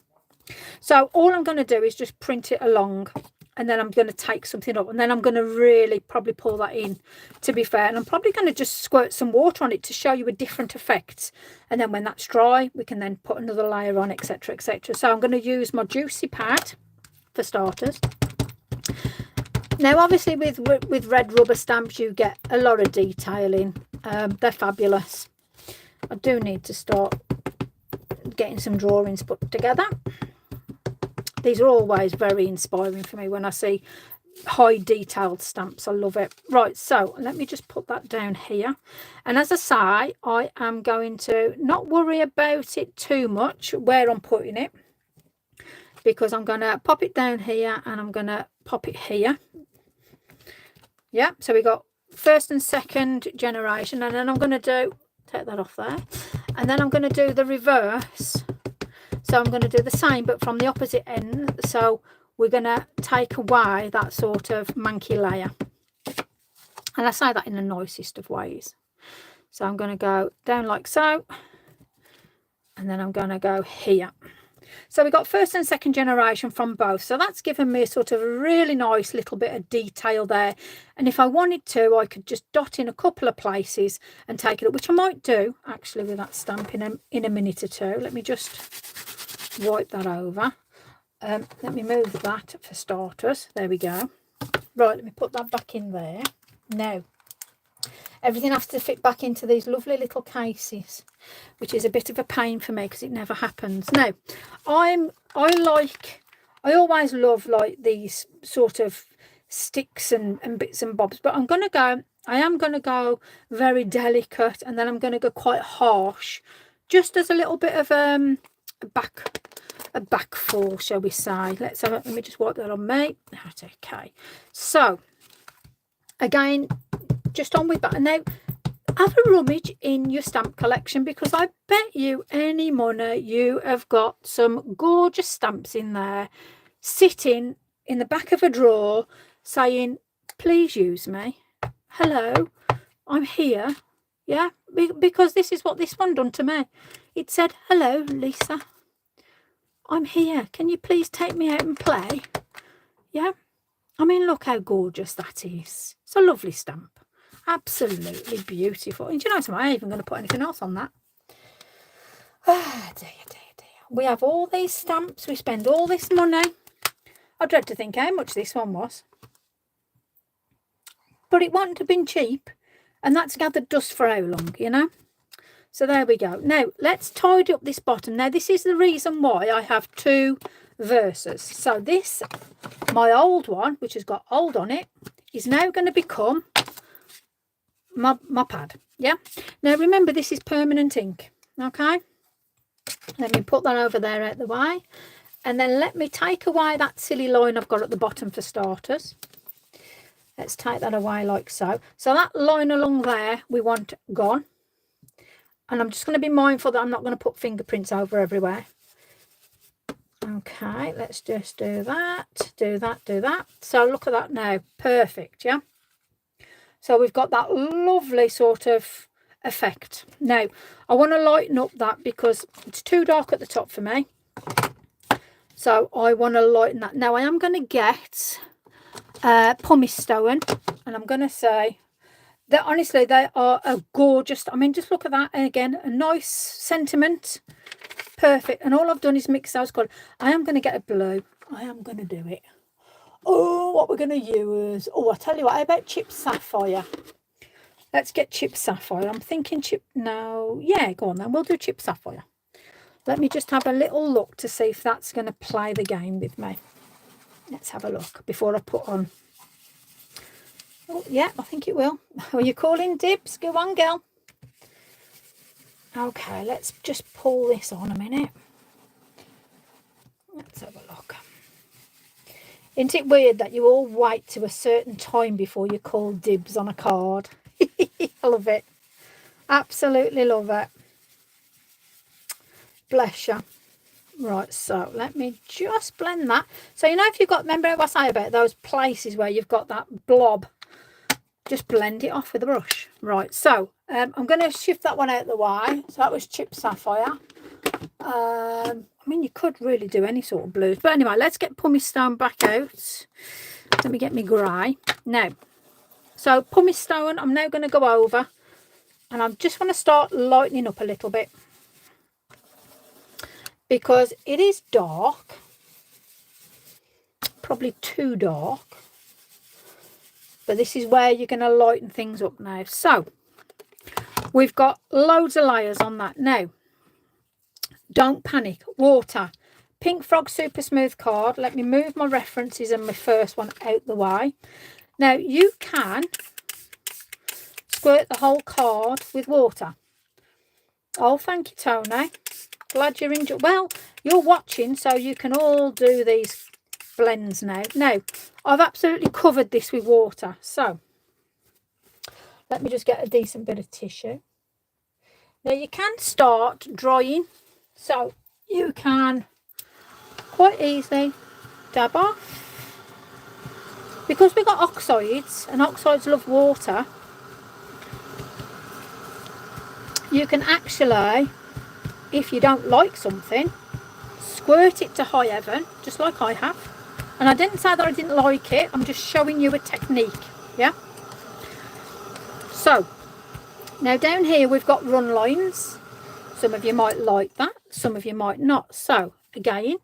So all I'm going to do is just print it along, and then I'm going to take something up, and then I'm going to really probably pull that in, to be fair, and I'm probably going to just squirt some water on it to show you a different effect, and then when that's dry we can then put another layer on, etc, etc. So I'm going to use my juicy pad for starters. Now obviously with red rubber stamps you get a lot of detailing. They're fabulous. I do need to start getting some drawings put together. These are always very inspiring for me when I see high detailed stamps. I love it. Right, so let me just put that down here, and as I say, I am going to not worry about it too much where I'm putting it, because I'm going to pop it down here and I'm going to pop it here. Yeah, so we got first and second generation, and then I'm going to do, take that off there, and then I'm going to do the reverse. So I'm going to do the same but from the opposite end. So we're going to take away that sort of manky layer, and I say that in the nicest of ways. So I'm going to go down like so, and then I'm going to go here. So we got first and second generation from both, so that's given me a sort of a really nice little bit of detail there. And if I wanted to, I could just dot in a couple of places and take it up, which I might do actually with that stamp in a minute or two. Let me just wipe that over. Let me move that for starters. There we go. Right, let me put that back in there. Now everything has to fit back into these lovely little cases, which is a bit of a pain for me because it never happens. Now, I always love like these sort of sticks and bits and bobs, but I am going to go very delicate, and then I'm going to go quite harsh, just as a little bit of a back fall, shall we say. Let me just wipe that on me. That's okay. So again, just on with that. And now have a rummage in your stamp collection, because I bet you any money you have got some gorgeous stamps in there sitting in the back of a drawer saying, please use me, hello, I'm here. Yeah, because this is what this one done to me. It said, hello Lisa, I'm here, can you please take me out and play? Yeah, I mean, look how gorgeous that is. It's a lovely stamp. Absolutely beautiful. And do you know something? I ain't even going to put anything else on that. Ah, dear. We have all these stamps. We spend all this money. I dread to think how much this one was. But it wouldn't have been cheap. And that's gathered dust for how long, you know? So there we go. Now, let's tidy up this bottom. Now, this is the reason why I have two verses. So this, my old one, which has got old on it, is now going to become my pad. Yeah, now remember, this is permanent ink. Okay, let me put that over there out the way, and then let me take away that silly line I've got at the bottom for starters. Let's take that away like so. So that line along there we want gone, and I'm just going to be mindful that I'm not going to put fingerprints over everywhere. Okay, let's just do that, do that. So look at that now, perfect. Yeah, so we've got that lovely sort of effect. Now, I want to lighten up that because it's too dark at the top for me. So I want to lighten that. Now, I am going to get pumice stone, and I'm going to say that honestly, they are a gorgeous. I mean, just look at that. And again, a nice sentiment. Perfect. And all I've done is mix those colours. I am going to get a blue. I am going to do it. Oh, what we're going to use. Oh, I tell you what, how about chip sapphire? Let's get chip sapphire. I'm thinking chip. No. Yeah, go on then. We'll do chip sapphire. Let me just have a little look to see if that's going to play the game with me. Let's have a look before I put on. Oh, yeah, I think it will. Are you calling dibs? Go on, girl. Okay, let's just pull this on a minute. Let's have a look. Isn't it weird that you all wait to a certain time before you call dibs on a card? I love it. Absolutely love it. Bless you. Right, so let me just blend that. So, you know, if you've got, remember what I say about those places where you've got that blob, just blend it off with a brush. Right, so I'm going to shift that one out of the way. So that was chip sapphire. I mean, you could really do any sort of blues. But anyway, let's get pumice stone back out. Let me get me grey. Now, so pumice stone, I'm now going to go over. And I just want to start lightening up a little bit. Because it is dark. Probably too dark. But this is where you're going to lighten things up now. So, we've got loads of layers on that. Now, don't panic. Water. Pink Frog Super Smooth card. Let me move my references and my first one out the way. Now, you can squirt the whole card with water. Oh, thank you, Tony. Glad you're enjoying. Well, you're watching, so you can all do these blends now. Now, I've absolutely covered this with water. So, let me just get a decent bit of tissue. Now, you can start drying. So, you can quite easily dab off. Because we've got oxides, and oxides love water, you can actually, if you don't like something, squirt it to high heaven, just like I have. And I didn't say that I didn't like it. I'm just showing you a technique. Yeah. So, now down here we've got run lines. Some of you might like that. Some of you might not. So, again,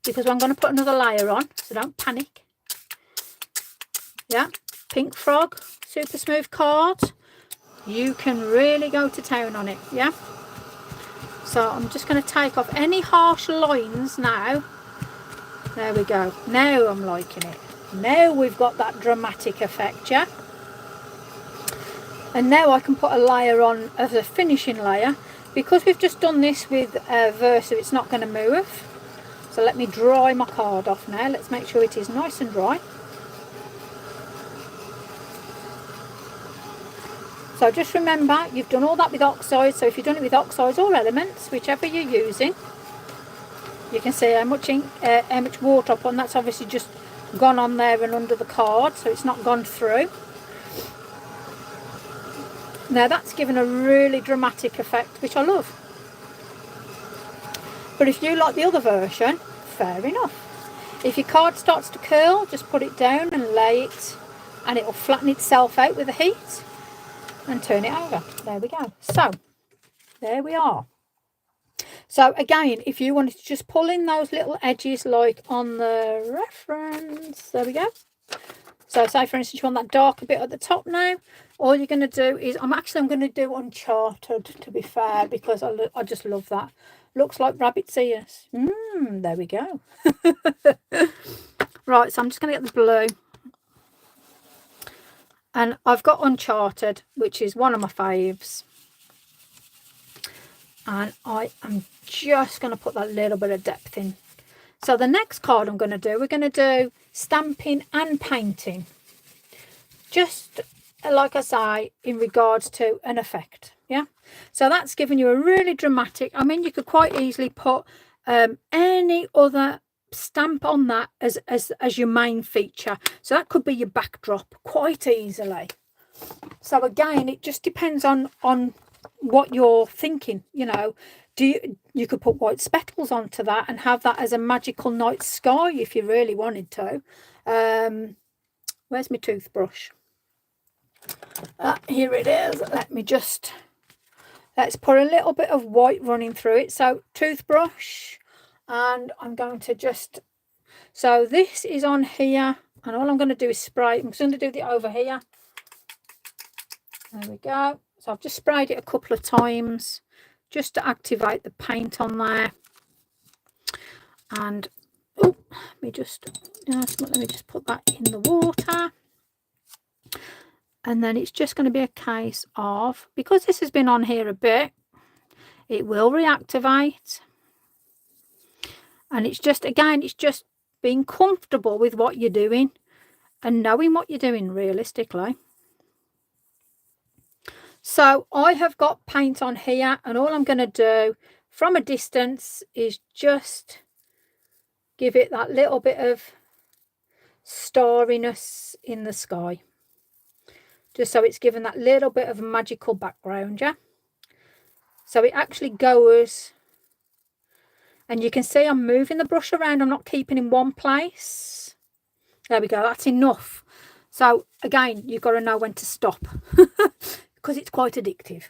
because I'm going to put another layer on, so don't panic. Yeah. Pink Frog, Super Smooth card. You can really go to town on it. Yeah. So I'm just going to take off any harsh lines now. There we go. Now I'm liking it. Now we've got that dramatic effect, yeah? And now I can put a layer on as a finishing layer. Because we've just done this with Versa, it's not going to move. So let me dry my card off now. Let's make sure it is nice and dry. So just remember, you've done all that with oxides. So if you've done it with oxides or elements, whichever you're using, you can see how much water I put, and that's obviously just gone on there and under the card, so it's not gone through. Now that's given a really dramatic effect, which I love. But if you like the other version, fair enough. If your card starts to curl, just put it down and lay it, and it will flatten itself out with the heat. And turn it over. There we go. So, there we are. So, again, if you wanted to just pull in those little edges like on the reference. There we go. So, say, for instance, you want that darker bit at the top now. All you're going to do is, I'm going to do Uncharted, to be fair, because I just love that. Looks like rabbit's ears. There we go. Right, so I'm just going to get the blue. And I've got Uncharted, which is one of my faves. And I am just going to put that little bit of depth in. So the next card I'm going to do, we're going to do stamping and painting. Just like I say, in regards to an effect. Yeah. So that's giving you a really dramatic, I mean, you could quite easily put any other stamp on that as your main feature. So that could be your backdrop quite easily. So again, it just depends on what you're thinking, you know. You could put white speckles onto that and have that as a magical night sky if you really wanted to. Where's my toothbrush? Here it is. Let's put a little bit of white running through it. So toothbrush, and I'm going to just, so this is on here, and all I'm going to do is spray. I'm just going to do the over here. There we go. So I've just sprayed it a couple of times just to activate the paint on there. And oh, let me just put that in the water. And then it's just going to be a case of, because this has been on here a bit, it will reactivate. And it's just, again, it's just being comfortable with what you're doing and knowing what you're doing realistically. So I have got paint on here, and all I'm going to do from a distance is just give it that little bit of starriness in the sky. Just so it's given that little bit of magical background, yeah? So it actually goes, and you can see I'm moving the brush around. I'm not keeping in one place. There we go. That's enough. So again, you've got to know when to stop because it's quite addictive.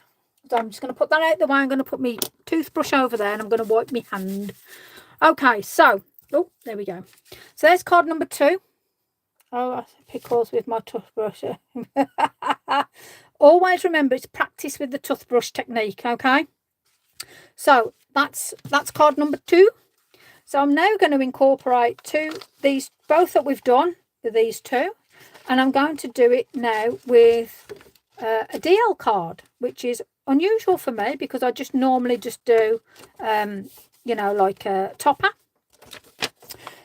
So I'm just going to put that out the way. I'm going to put my toothbrush over there, and I'm going to wipe my hand. Okay, so, oh, there we go. So there's card number 2. Oh, pickles with my toothbrush. Always remember, it's practice with the toothbrush technique, okay? So that's card number 2. So I'm now going to incorporate these both that we've done with these 2, and I'm going to do it now with a DL card, which is unusual for me because I just normally just do, you know, like a topper.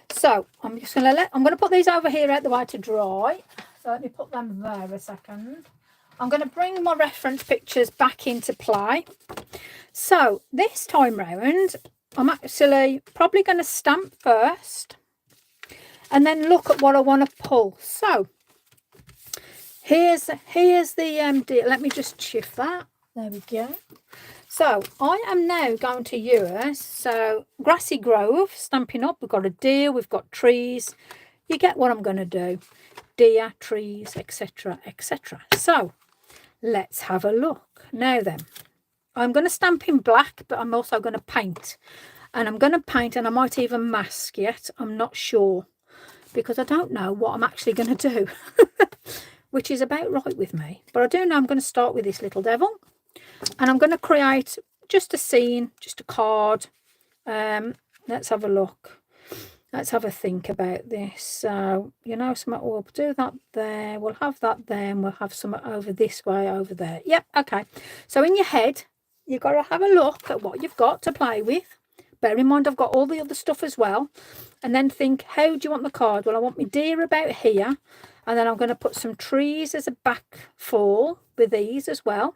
So I'm just going to put these over here out the way to dry. So let me put them there a second. I'm going to bring my reference pictures back into play. So this time round, I'm actually probably going to stamp first and then look at what I want to pull. So here's the let me just shift that. There we go. So I am now going to use, so Grassy Grove, Stampin' Up. We've got a deer, we've got trees. You get what I'm going to do. Deer, trees, etc, etc. So let's have a look. Now then, I'm going to stamp in black, but I'm also going to paint. And I'm going to paint, and I might even mask yet. I'm not sure, because I don't know what I'm actually going to do, which is about right with me. But I do know I'm going to start with this little devil. And I'm going to create just a scene, just a card. Let's have a look. Let's have a think about this. So, you know, we'll do that there. We'll have that there, and we'll have some over this way, over there. Yep, okay. So in your head, you've got to have a look at what you've got to play with. Bear in mind, I've got all the other stuff as well. And then think, how do you want the card? Well, I want my deer about here. And then I'm going to put some trees as a back fall with these as well.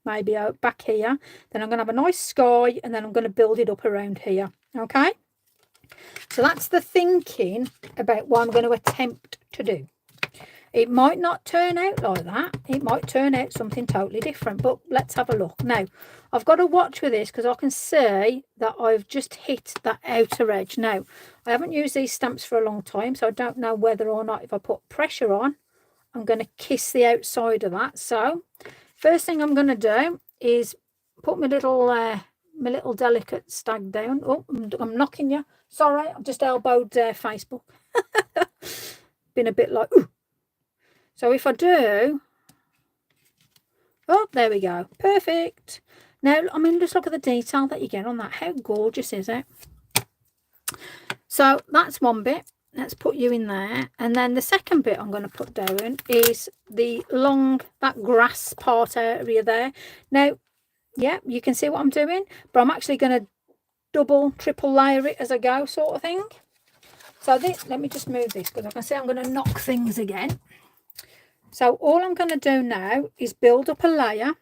Maybe out back here. Then I'm going to have a nice sky, and then I'm going to build it up around here. Okay, so that's the thinking about what I'm going to attempt to do. It might not turn out like that. It might turn out something totally different, but let's have a look. Now I've got to watch with this because I can see that I've just hit that outer edge. Now I haven't used these stamps for a long time, so I don't know whether or not if I put pressure on, I'm going to kiss the outside of that. So first thing I'm going to do is put my little delicate stag down. Oh, I'm knocking you. Sorry, I've just elbowed Facebook. Been a bit like, ooh. So if I do, oh, there we go. Perfect. Now, I mean, just look at the detail that you get on that. How gorgeous is it? So that's one bit. Let's put you in there. And then the second bit I'm going to put down is that grass part area there. Now, yeah, you can see what I'm doing, but I'm actually going to double, triple layer it as I go, sort of thing. So let me just move this because I can see I'm going to knock things again. So all I'm going to do now is build up a layer.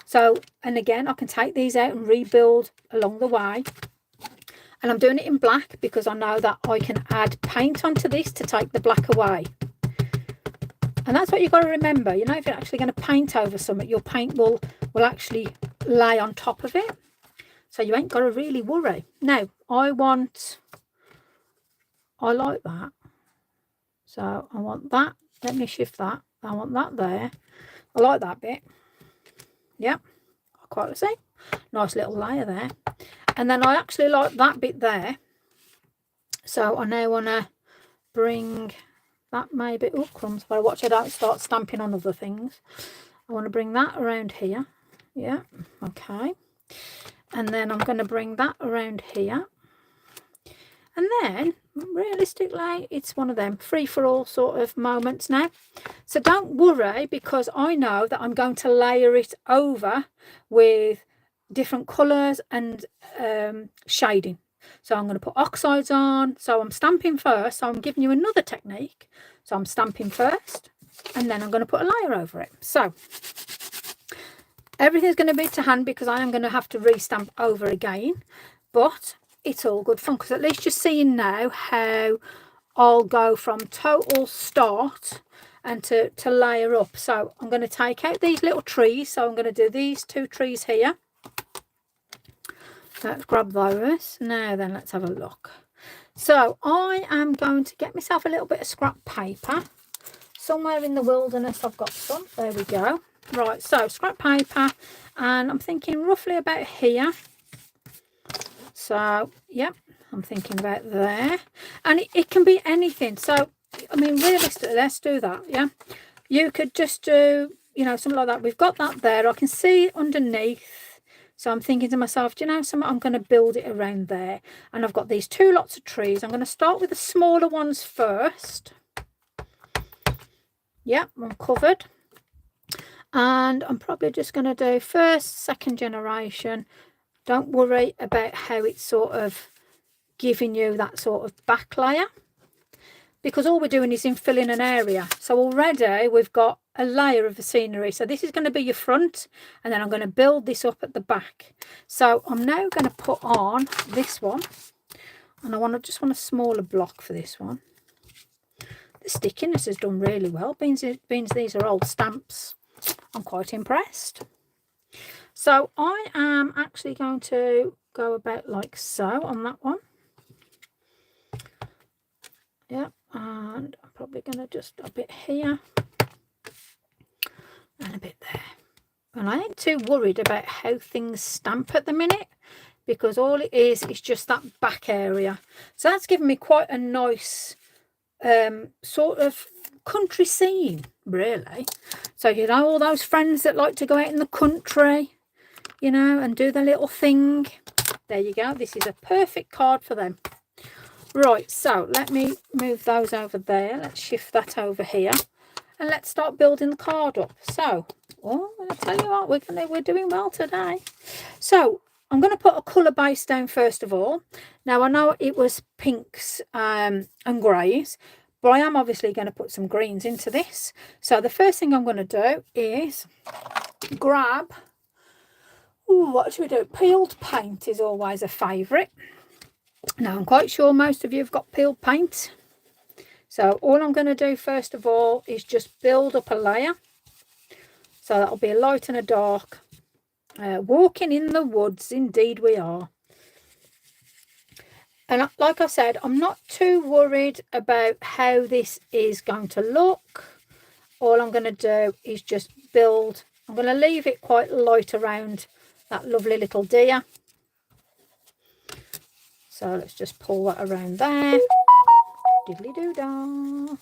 So, and again, I can take these out and rebuild along the way. And I'm doing it in black because I know that I can add paint onto this to take the black away. And that's what you've got to remember. You know, if you're actually going to paint over something, your paint will actually lay on top of it. So you ain't got to really worry. Now, I like that. So I want that. Let me shift that. I want that there. I like that bit. Yep. I quite see. Nice little layer there. And then I actually like that bit there. So I now want to bring that maybe. Oh, crumbs. But watch I don't start stamping on other things. I want to bring that around here. Yeah. Okay. And then I'm going to bring that around here. And then, realistically, it's one of them free-for-all sort of moments now. So don't worry, because I know that I'm going to layer it over with different colours and shading. So I'm going to put oxides on. So I'm stamping first. So I'm giving you another technique. So I'm stamping first, and then I'm going to put a layer over it. So everything's going to be to hand, because I am going to have to re-stamp over again. But it's all good fun, because at least you're seeing now how I'll go from total start and to layer up. So I'm going to take out these little trees. So I'm going to do these 2 trees here. Let's grab those. Now then, let's have a look. So I am going to get myself a little bit of scrap paper. Somewhere in the wilderness I've got some. There we go. Right, so scrap paper, and I'm thinking roughly about here. So, yep, I'm thinking about there. And it can be anything. So, I mean, realistically, let's do that, yeah? You could just do, you know, something like that. We've got that there. I can see it underneath. So I'm thinking to myself, do you know something? I'm going to build it around there. And I've got these 2 lots of trees. I'm going to start with the smaller ones first. Yep, I'm covered. And I'm probably just going to do first, second generation. Don't worry about how it's sort of giving you that sort of back layer, because all we're doing is infilling an area. So already we've got a layer of the scenery. So this is going to be your front, and then I'm going to build this up at the back. So I'm now going to put on this one, and I just want a smaller block for this one. The stickiness has done really well. Beans these are old stamps. I'm quite impressed. So I am actually going to go about like so on that one. Yeah, and I'm probably going to just a bit here and a bit there. And I ain't too worried about how things stamp at the minute, because all it is just that back area. So that's given me quite a nice sort of country scene, really. So, you know, all those friends that like to go out in the country, you know, and do the little thing. There you go. This is a perfect card for them. Right, so let me move those over there. Let's shift that over here, and let's start building the card up. So, I'll tell you what, we're doing well today. So I'm going to put a colour base down first of all. Now I know it was pinks and greys, but I am obviously going to put some greens into this. So the first thing I'm going to do is grab, what should we do? Peeled paint is always a favourite. Now I'm quite sure most of you have got peeled paint. So all I'm going to do first of all is just build up a layer. So that'll be a light and a dark. Walking in the woods, indeed we are. And like I said, I'm not too worried about how this is going to look. All I'm going to do is just build. I'm going to leave it quite light around that lovely little deer. So let's just pull that around there. Diddly-doo-dah.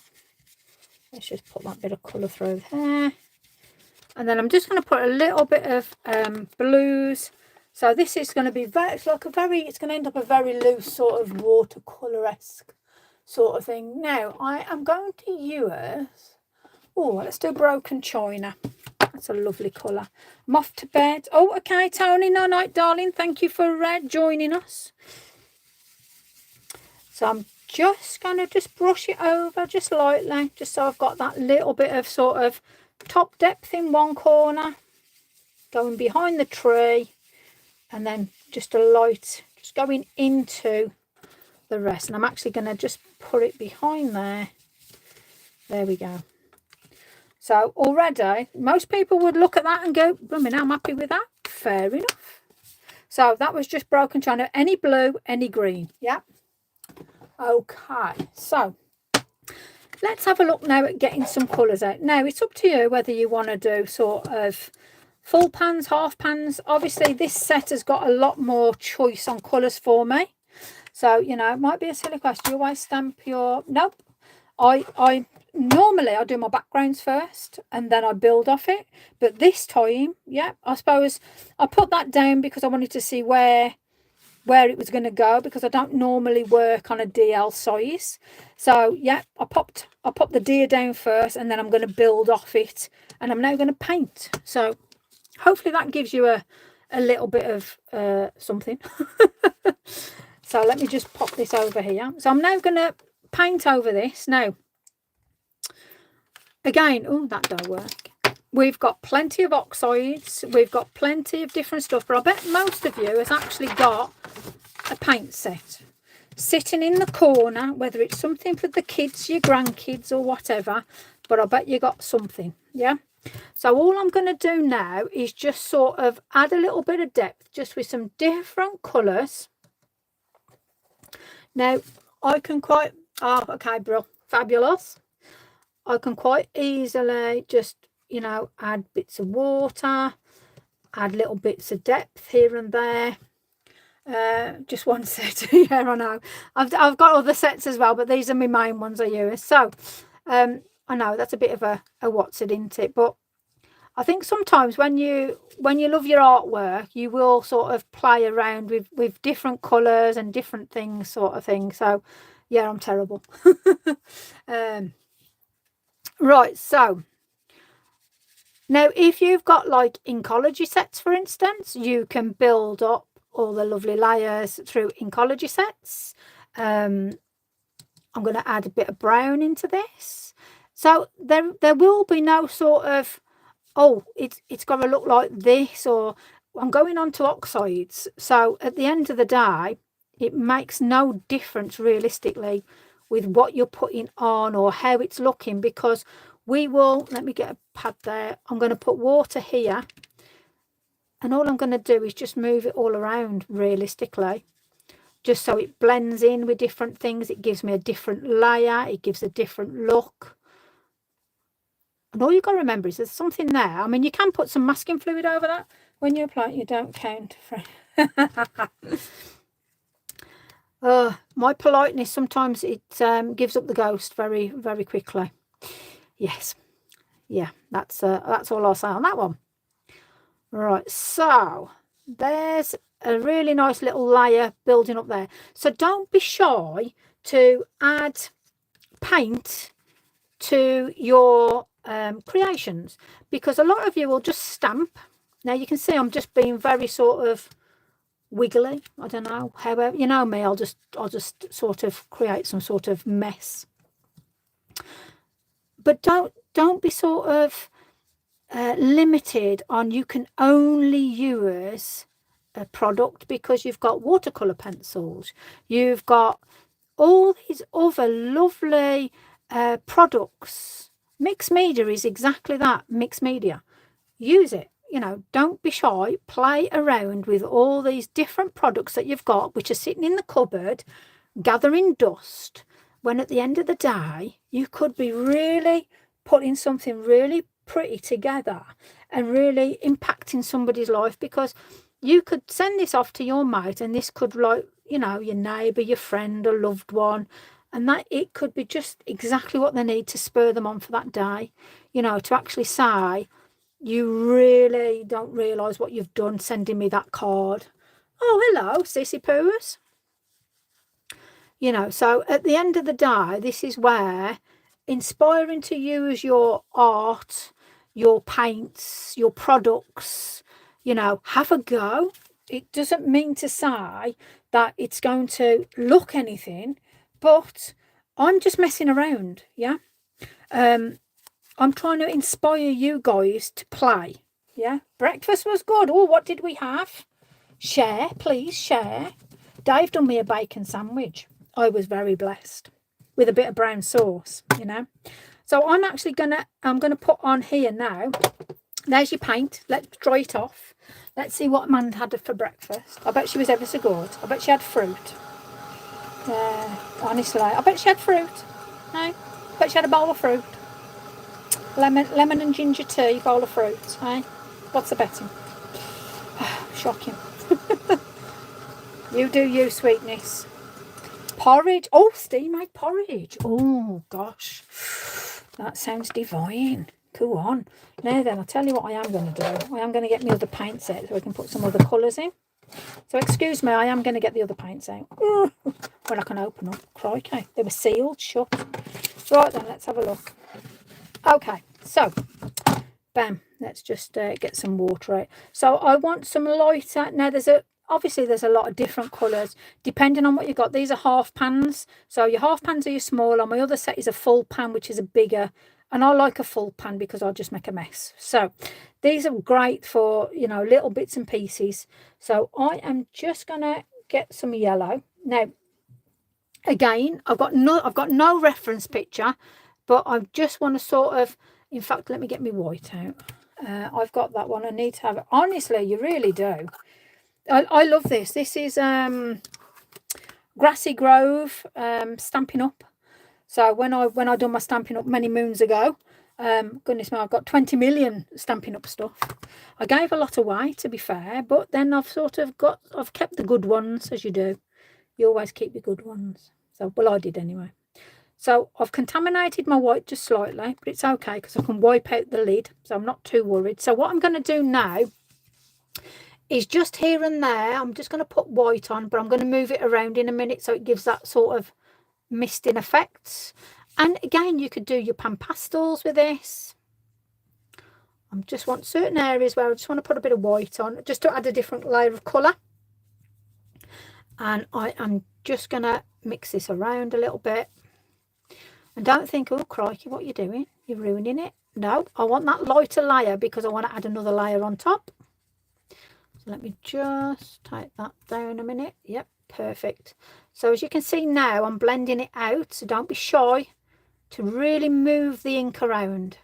Let's just put that bit of colour through there. And then I'm just going to put a little bit of blues. So this is going to be it's going to end up a very loose sort of watercolour-esque sort of thing. Now I am going to use, let's do broken china. That's a lovely colour. I'm off to bed. Oh, okay, Tony. No night, darling. Thank you for joining us. So I'm just going to just brush it over just lightly, just so I've got that little bit of sort of top depth in one corner, going behind the tree, and then just a light just going into the rest. And I'm actually going to just put it behind there. There we go. So already, most people would look at that and go, "Blooming, I'm happy with that." Fair enough. So that was just broken china. Any blue, any green. Yeah. Okay. So let's have a look now at getting some colours out. Now, it's up to you whether you want to do sort of full pans, half pans. Obviously, this set has got a lot more choice on colours for me. So, you know, it might be a silly question. Do you always stamp your... Nope. Normally I do my backgrounds first and then I build off it. But this time, yeah, I suppose I put that down because I wanted to see where it was going to go, because I don't normally work on a DL size. So yeah, I popped the deer down first and then I'm going to build off it, and I'm now going to paint. So hopefully that gives you a little bit of something. So let me just pop this over here. So I'm now going to paint over this. Now again, oh, that don't work. We've got plenty of oxides, we've got plenty of different stuff, but I bet most of you has actually got a paint set sitting in the corner, whether it's something for the kids, your grandkids or whatever, but I bet you got something. Yeah. So all I'm going to do now is just sort of add a little bit of depth just with some different colours. Now I can quite, oh, okay, bro, fabulous. I can quite easily just, you know, add bits of water, add little bits of depth here and there. Just one set. Yeah, I know. I've got other sets as well, but these are my main ones I use. So I know that's a bit of a what's it, isn't it? But I think sometimes when you love your artwork, you will sort of play around with different colours and different things, sort of thing. So yeah, I'm terrible. Right, so now if you've got like Inkology sets, for instance, you can build up all the lovely layers through Inkology sets. I'm going to add a bit of brown into this. So there will be no sort of, oh, it's got to look like this, or I'm going on to oxides. So at the end of the day, it makes no difference realistically with what you're putting on or how it's looking, because we will, let me get a pad there, I'm going to put water here, and all I'm going to do is just move it all around realistically, just so it blends in with different things. It gives me a different layer, it gives a different look. And all you've got to remember is there's something there. I mean, you can put some masking fluid over that when you apply it. You don't count for my politeness, sometimes it gives up the ghost very, very quickly. Yes. Yeah, that's all I'll say on that one. Right, so there's a really nice little layer building up there. So don't be shy to add paint to your creations, because a lot of you will just stamp. Now you can see I'm just being very sort of wiggly. I don't know, however, you know me, I'll just sort of create some sort of mess. But don't be sort of limited on you can only use a product, because you've got watercolor pencils, you've got all these other lovely products. Mixed media is exactly that, mixed media. Use it, you know, don't be shy, play around with all these different products that you've got, which are sitting in the cupboard gathering dust, when at the end of the day you could be really putting something really pretty together and really impacting somebody's life, because you could send this off to your mate, and this could, like, you know, your neighbour, your friend, a loved one, and that it could be just exactly what they need to spur them on for that day, you know, to actually say, you really don't realise what you've done sending me that card. Oh, hello, sissy poos. You know, so at the end of the day, this is where inspiring to use your art, your paints, your products, you know, have a go. It doesn't mean to say that it's going to look anything, but I'm just messing around. Yeah. I'm trying to inspire you guys to play. Yeah. Breakfast was good. Oh, what did we have? Share, please share. Dave done me a bacon sandwich. I was very blessed with a bit of brown sauce, you know. So I'm gonna put on here now. There's your paint. Let's dry it off. Let's see what Amanda had for breakfast. I bet she was ever so good. I bet she had fruit. Honestly, I bet she had fruit. No, I bet she had a bowl of fruit. Lemon and ginger tea, bowl of fruit. Eh? What's the betting? Shocking. You do you, sweetness. Porridge. Oh, steam-made porridge. Oh, gosh. That sounds divine. Go on. Now then, I'll tell you what I am going to do. I am going to get my other paint set so we can put some other colours in. So excuse me, I am going to get the other paints out. Well, I can open them. Crikey. They were sealed shut. Right then, let's have a look. Okay, so, bam. Let's just get some water out. So I want some lighter. Now, obviously there's a lot of different colours depending on what you've got. These are half pans. So your half pans are your smaller. My other set is a full pan, which is a bigger. And I like a full pan because I'll just make a mess. So these are great for, you know, little bits and pieces. So I am just going to get some yellow. Now, again, I've got no reference picture, but I just want to sort of, in fact, let me get my white out. I've got that one. I need to have it. Honestly, you really do. I love this. This is Grassy Grove Stampin' Up. So when I done my Stampin' Up many moons ago, goodness me, I've got 20 million Stampin' Up stuff. I gave a lot away, to be fair, but then I've kept the good ones, as you do. You always keep the good ones. So, well, I did anyway. So I've contaminated my white just slightly, but it's okay because I can wipe out the lid, so I'm not too worried. So what I'm going to do now is just here and there, I'm just going to put white on, but I'm going to move it around in a minute so it gives that sort of misting effects. And again, you could do your pan pastels with this. I just want certain areas where I just want to put a bit of white on, just to add a different layer of colour. And I am just going to mix this around a little bit. And don't think, oh, crikey, what you're doing? You're ruining it. No, I want that lighter layer because I want to add another layer on top. So let me just take that down a minute. Yep, perfect. So as you can see now, I'm blending it out. So don't be shy to really move the ink around.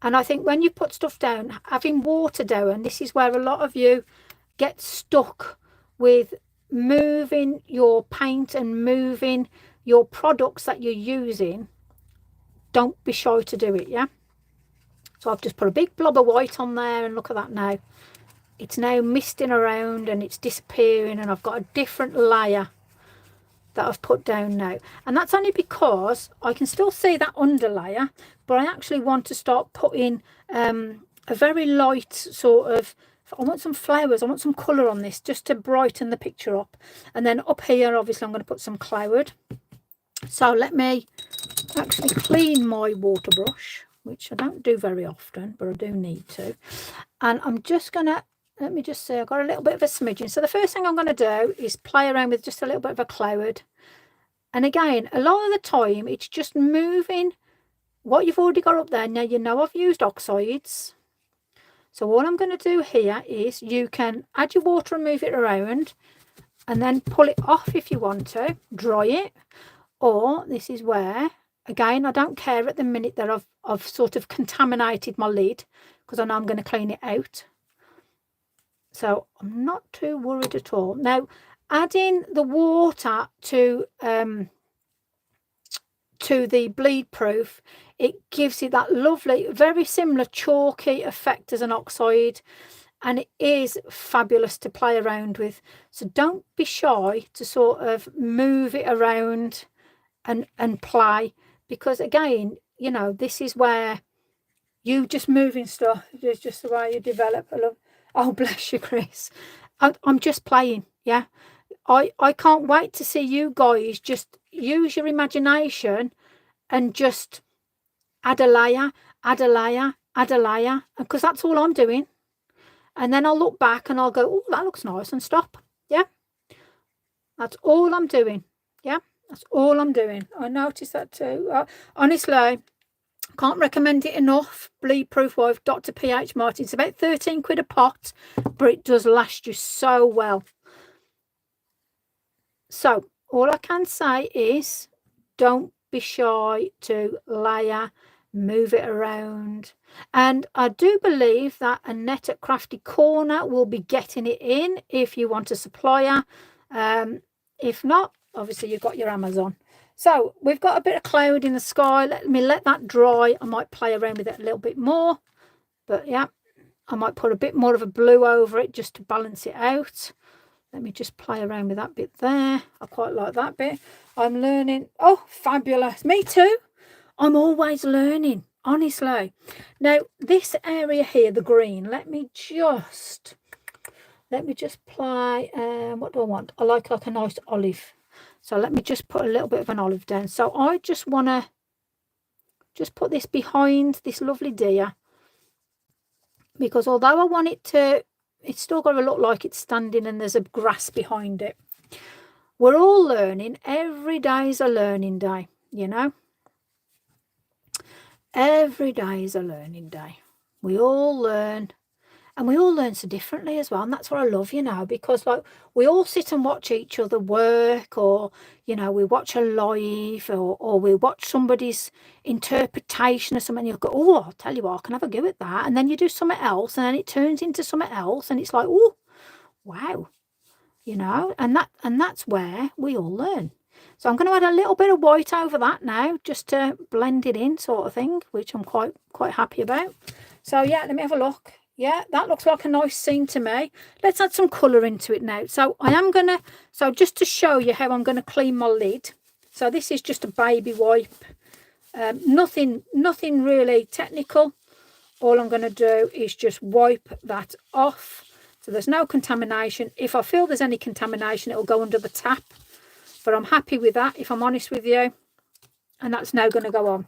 And I think when you put stuff down, having water down, this is where a lot of you get stuck with moving your paint and moving your products that you're using. Don't be shy to do it, yeah? So I've just put a big blob of white on there, and look at that now. It's now misting around and it's disappearing, and I've got a different layer that I've put down now. And that's only because I can still see that underlayer, but I actually want to start putting a very light sort of, I want some flowers, I want some colour on this just to brighten the picture up. And then up here, obviously, I'm going to put some cloud. So let me actually clean my water brush, which I don't do very often, but I do need to. And I'm just going to, let me just say, I've got a little bit of a smidgen. So the first thing I'm going to do is play around with just a little bit of a cloud. And again, a lot of the time, it's just moving what you've already got up there. Now, you know I've used oxides. So all I'm going to do here is you can add your water and move it around and then pull it off if you want to, dry it. Or this is where, again, I don't care at the minute that I've sort of contaminated my lid because I know I'm going to clean it out. So I'm not too worried at all. Now, adding the water to the bleed proof, it gives you that lovely, very similar chalky effect as an oxide, and it is fabulous to play around with. So don't be shy to sort of move it around and play, because again, you know, this is where you just moving stuff is just the way you develop. I love, oh, bless you, Chris. I'm just playing, yeah. I can't wait to see you guys just use your imagination and just add a layer, add a layer, add a layer, because that's all I'm doing. And then I'll look back and I'll go, oh, that looks nice, and stop. Yeah, that's all I'm doing. Yeah, that's all I'm doing. I noticed that too. Honestly, can't recommend it enough. Bleed Proof by Dr. P.H. Martin. It's about 13 quid a pot, but it does last you so well. So all I can say is don't be shy to layer, move it around. And I do believe that Annette at Crafty Corner will be getting it in if you want a supplier. If not, obviously you've got your Amazon. So we've got a bit of cloud in the sky. Let me let that dry. I might play around with it a little bit more, but yeah, I might put a bit more of a blue over it just to balance it out. Let me just play around with that bit there. I quite like that bit. I'm learning. Oh, fabulous. Me too. I'm always learning, honestly. Now, this area here, the green, let me just play. What do I want? I like a nice olive. So let me just put a little bit of an olive down. So I just want to just put this behind this lovely deer, because although I want it to, it's still got to look like it's standing and there's a grass behind it. We're all learning. Every day is a learning day, you know. Every day is a learning day. We all learn, and we all learn so differently as well. And that's what I love, you know, because like we all sit and watch each other work, or, you know, we watch a live, or we watch somebody's interpretation of something. You'll go, oh, I'll tell you what, I can have a go at that. And then you do something else, and then it turns into something else. And it's like, oh, wow, you know, and that's where we all learn. So I'm going to add a little bit of white over that now, just to blend it in, sort of thing, which I'm quite happy about. So yeah, let me have a look. Yeah, that looks like a nice scene to me. Let's add some colour into it now. So I am going to, so just to show you how I'm going to clean my lid. So this is just a baby wipe. Nothing really technical. All I'm going to do is just wipe that off. So there's no contamination. If I feel there's any contamination, it'll go under the tap. But I'm happy with that, if I'm honest with you. And that's now going to go on.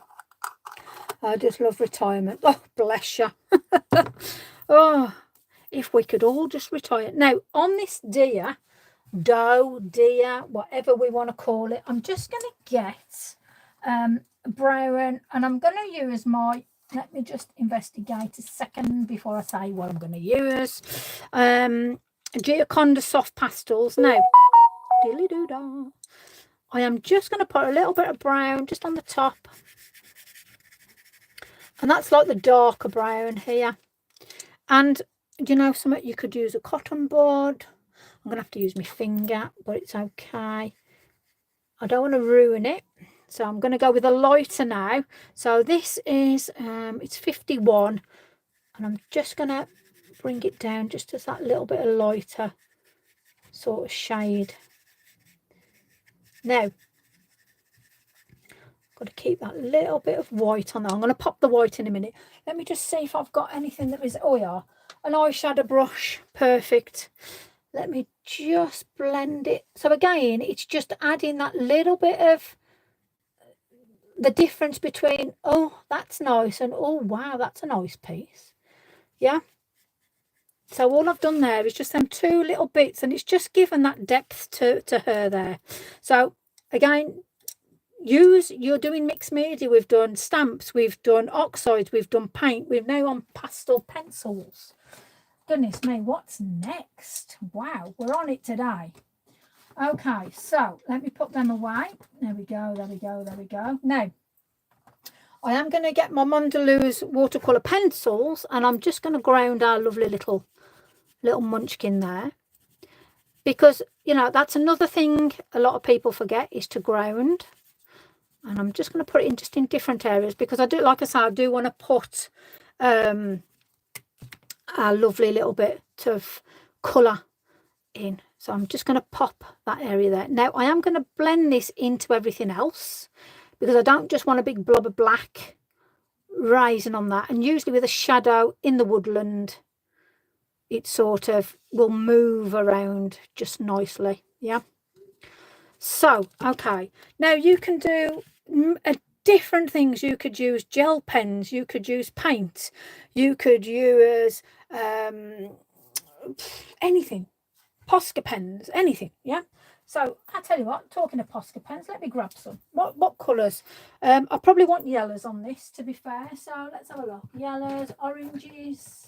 I just love retirement. Oh, bless you. Oh, if we could all just retire. Now, on this deer, doe, deer, whatever we want to call it, I'm just going to get brown, and I'm going to use my, let me just investigate a second before I say what I'm going to use. Gioconda soft pastels. Now, dilly-doo-dah. I am just going to put a little bit of brown just on the top. And that's like the darker brown here. And, you know, something you could use a cotton bud. I'm going to have to use my finger, but it's okay. I don't want to ruin it. So I'm going to go with a lighter now. So this is, it's 51. And I'm just going to bring it down just as that little bit of lighter sort of shade. Now, got to keep that little bit of white on there. I'm going to pop the white in a minute. Let me just see if I've got anything that is, oh yeah, an eyeshadow brush. Perfect. Let me just blend it. So again, it's just adding that little bit of the difference between, oh, that's nice, and oh, wow, that's a nice piece. Yeah. So all I've done there is just them two little bits, and it's just given that depth to her there. So again, you're doing mixed media. We've done stamps, we've done oxides, we've done paint, we're now on pastel pencils. Goodness me, what's next? Wow, we're on it today. Okay, so let me put them away. There we go, there we go, there we go. Now, I am going to get my Mondelez watercolour pencils, and I'm just going to ground our lovely little munchkin there. Because, you know, that's another thing a lot of people forget, is to ground. And I'm just going to put it in just in different areas, because I do, like I say, I do want to put a lovely little bit of colour in. So I'm just going to pop that area there. Now I am going to blend this into everything else, because I don't just want a big blob of black rising on that. And usually with a shadow in the woodland, it sort of will move around just nicely. Yeah. So, okay. Now you can do different things. You could use gel pens, you could use paint, you could use anything, Posca pens, anything. Yeah. So I tell you what, talking of Posca pens, let me grab some. What colours? I probably want yellows on this, to be fair. So let's have a look. Yellows, oranges.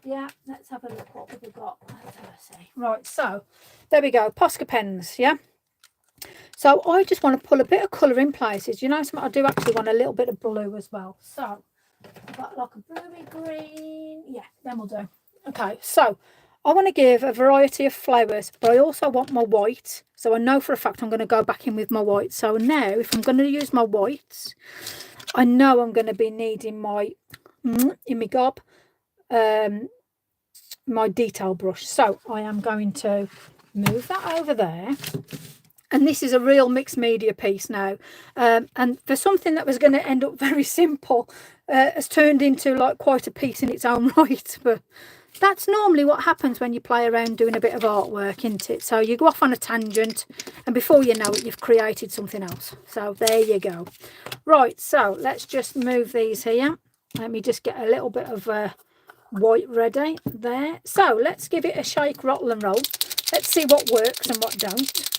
Yeah, let's have a look. What have we got? Let's have a see. Right, so there we go. Posca pens. Yeah. So I just want to pull a bit of colour in places. You know something, I do actually want a little bit of blue as well. So I've got like a bluey green. Yeah, then we'll do. Okay, so I want to give a variety of flowers, but I also want my white. So I know for a fact I'm going to go back in with my white. So now if I'm going to use my whites, I know I'm going to be needing my, in my gob, my detail brush. So I am going to move that over there. And this is a real mixed media piece now. And for something that was going to end up very simple, has turned into like quite a piece in its own right. But that's normally what happens when you play around doing a bit of artwork, isn't it? So you go off on a tangent, and before you know it, you've created something else. So there you go. Right, so let's just move these here. Let me just get a little bit of white ready there. So let's give it a shake, rattle and roll. Let's see what works and what don't.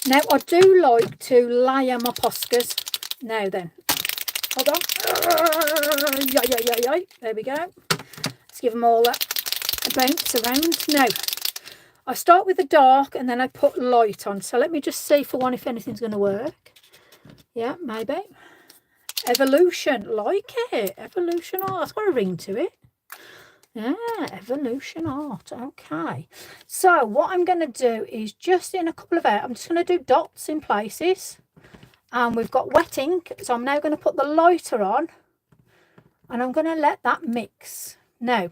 Now, I do like to layer my Poscas. Now then, hold on. Yeah. There we go. Let's give them all a bounce around. Now, I start with the dark and then I put light on. So let me just see for one if anything's going to work. Yeah, maybe. Evolution, like it. Evolution art. It's got a ring to it. Yeah, evolution art. Okay, so what I'm going to do is just in a couple of I'm just going to do dots in places, and we've got wet ink, so I'm now going to put the lighter on and I'm going to let that mix. Now,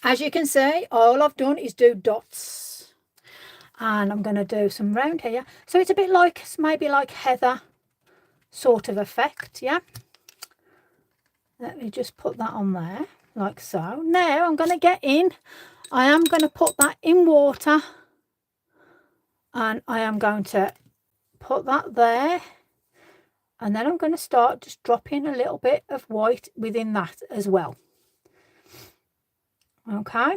as you can see, all I've done is do dots, and I'm going to do some round here, so it's a bit like maybe like heather sort of effect. Yeah, let me just put that on there like so. Now I'm going to get in. I am going to put that in water, and I am going to put that there, and then I'm going to start just dropping a little bit of white within that as well. Okay,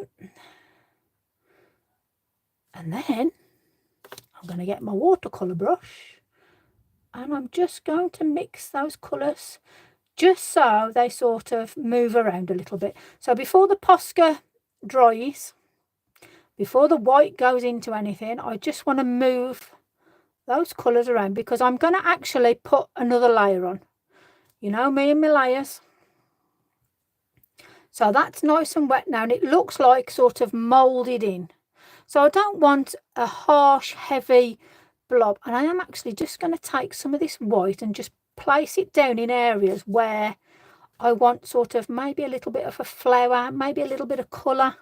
and then I'm going to get my watercolour brush, and I'm just going to mix those colours just so they sort of move around a little bit. So before the Posca dries, before the white goes into anything, I just want to move those colours around, because I'm going to actually put another layer on. You know me and my layers. So that's nice and wet now, and it looks like sort of moulded in. So I don't want a harsh, heavy blob, and I am actually just going to take some of this white and just place it down in areas where I want sort of maybe a little bit of a flower, maybe a little bit of colour,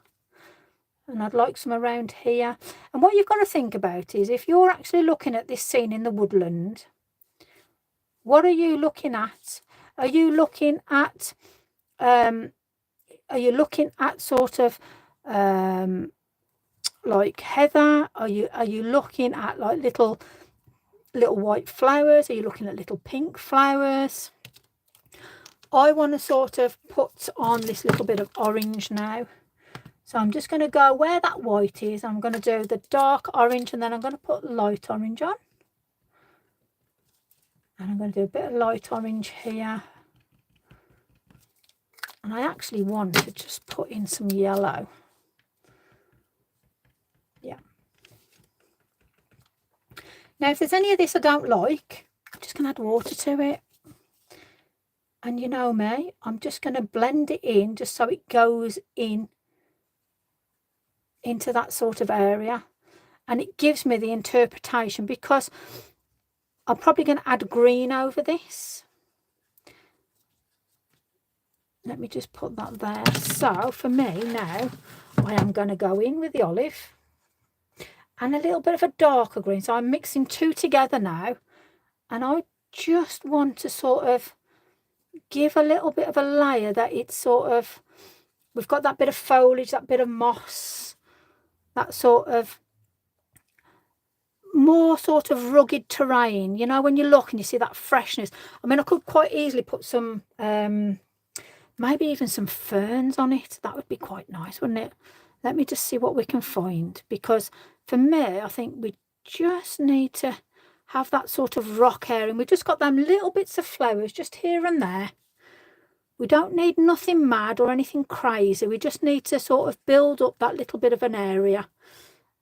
and I'd like some around here. And what you've got to think about is, if you're actually looking at this scene in the woodland, what are you looking at? Are you looking at sort of like heather? Are you looking at like little white flowers? Are you looking at little pink flowers? I want to sort of put on this little bit of orange now. So I'm just going to go where that white is. I'm going to do the dark orange, and then I'm going to put light orange on. And I'm going to do a bit of light orange here. And I actually want to just put in some yellow. Yeah. Now, if there's any of this I don't like, I'm just going to add water to it. And you know me, I'm just going to blend it in just so it goes in into that sort of area, and it gives me the interpretation, because I'm probably going to add green over this. Let me just put that there. So for me now, I am going to go in with the olive and a little bit of a darker green. So I'm mixing two together now, and I just want to sort of give a little bit of a layer that it's sort of, we've got that bit of foliage, that bit of moss, that sort of more sort of rugged terrain. You know, when you look and you see that freshness. I mean, I could quite easily put some maybe even some ferns on it. That would be quite nice, wouldn't it? Let me just see what we can find, because for me, I think we just need to have that sort of rock area, and we've just got them little bits of flowers just here and there. We don't need nothing mad or anything crazy. We just need to sort of build up that little bit of an area.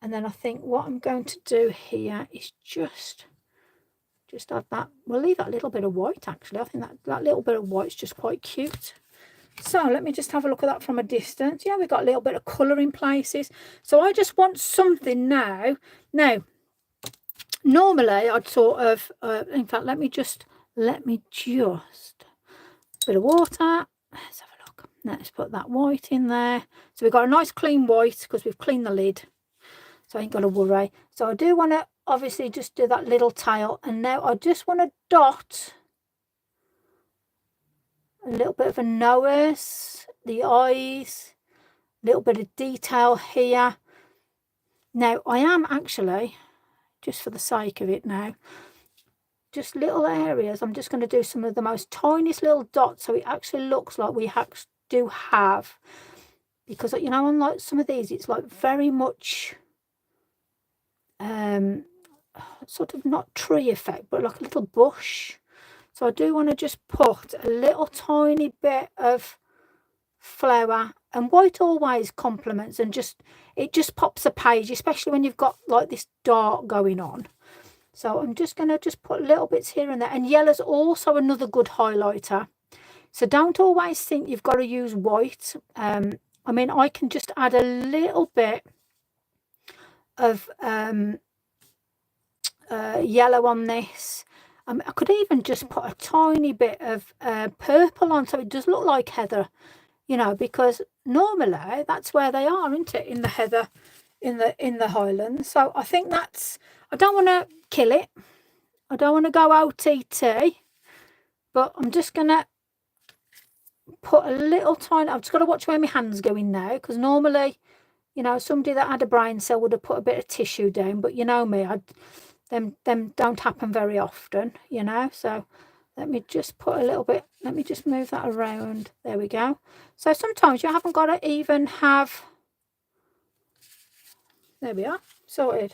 And then I think what I'm going to do here is just add that. We'll leave that little bit of white, actually. I think that little bit of white's just quite cute. So let me just have a look at that from a distance. Yeah, we've got a little bit of colour in places. So I just want something now. Now, normally I'd sort of, in fact, let me just, a bit of water. Let's have a look. Let's put that white in there. So we've got a nice clean white because we've cleaned the lid. So I ain't got to worry. So I do want to obviously just do that little tail. And now I just want to dot a little bit of a nose, the eyes, a little bit of detail here. Now I am actually, just for the sake of it now, just little areas. I'm just going to do some of the most tiniest little dots so it actually looks like we do have, because you know, unlike some of these, it's like very much sort of not tree effect, but like a little bush. So I do want to just put a little tiny bit of flower, and white always complements, and it just pops a page, especially when you've got like this dark going on. So I'm just going to just put little bits here and there. And yellow's also another good highlighter. So don't always think you've got to use white. I mean, I can just add a little bit of yellow on this. I could even just put a tiny bit of purple on, so it does look like heather, you know, because normally that's where they are, isn't it, in the heather, in the Highlands. So I think that's, I don't want to kill it. I don't want to go OTT, but I'm just going to put a little tiny, I've just got to watch where my hands go in now, because normally, you know, somebody that had a brain cell would have put a bit of tissue down, but you know me, them don't happen very often, you know. So let me just put a little bit, let me just move that around. There we go. So sometimes you haven't got to even have, there we are, sorted.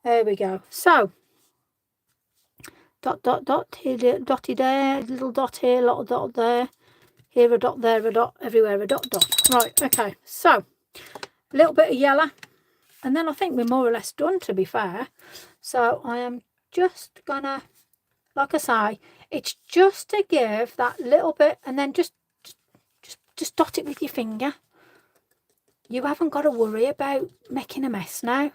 There we go. So dot dot dot here, dotty there, little dot here, little dot there, here a dot, there a dot, everywhere a dot dot. Right, okay, so a little bit of yellow, and then I think we're more or less done, to be fair. So I am just gonna, like I say, it's just to give that little bit, and then just dot it with your finger. You haven't got to worry about making a mess now.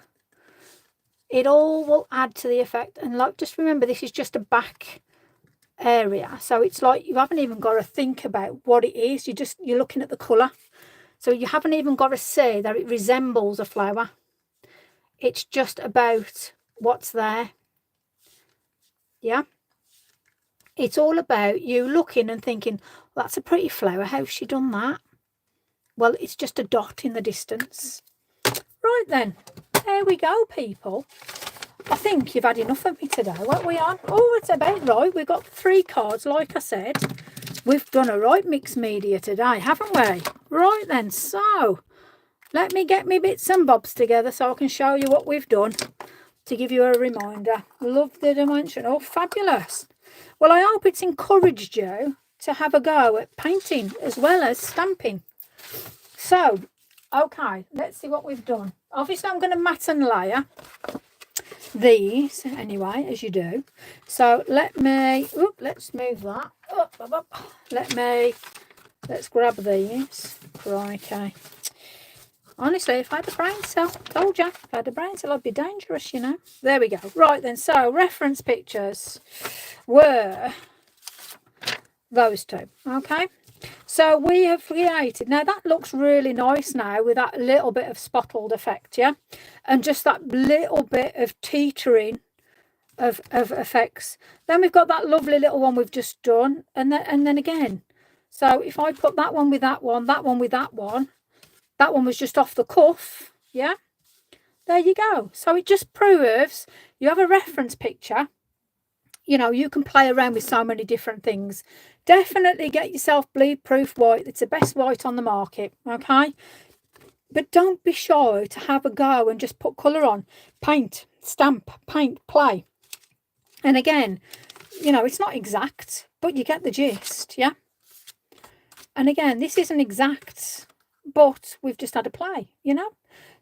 It all will add to the effect. And like, just remember, this is just a back area, so it's like you haven't even got to think about what it is. You're looking at the colour, so you haven't even got to say that it resembles a flower. It's just about what's there. Yeah, it's all about you looking and thinking, well, that's a pretty flower, how's she done that? Well, it's just a dot in the distance. Right then, there we go, people. I think you've had enough of me today. What are we on? Oh, it's about right. We've got 3 cards, like I said. We've done a right mixed media today, haven't we? Right then, so let me get me bits and bobs together so I can show you what we've done to give you a reminder. Love the dimension. Oh, fabulous. Well, I hope it's encouraged you to have a go at painting as well as stamping. So, okay, let's see what we've done. Obviously, I'm going to mat and layer these anyway, as you do. So let me, let's move that up. Let's grab these. Crikey. Honestly, if I had a brain cell, told you, if I had a brain cell, I'd be dangerous, you know. There we go. Right then, so reference pictures were those 2, okay. So we have created, now that looks really nice now with that little bit of spotted effect, yeah, and just that little bit of teetering of effects. Then we've got that lovely little one we've just done, and then again. So if I put that one with that one with that one was just off the cuff, yeah. There you go. So it just proves you have a reference picture. You know, you can play around with so many different things. Definitely get yourself bleed proof white. It's the best white on the market, okay? But don't be shy to have a go and just put colour on. Paint, stamp, paint, play. And again, you know, it's not exact, but you get the gist, yeah? And again, this isn't exact, but we've just had a play, you know.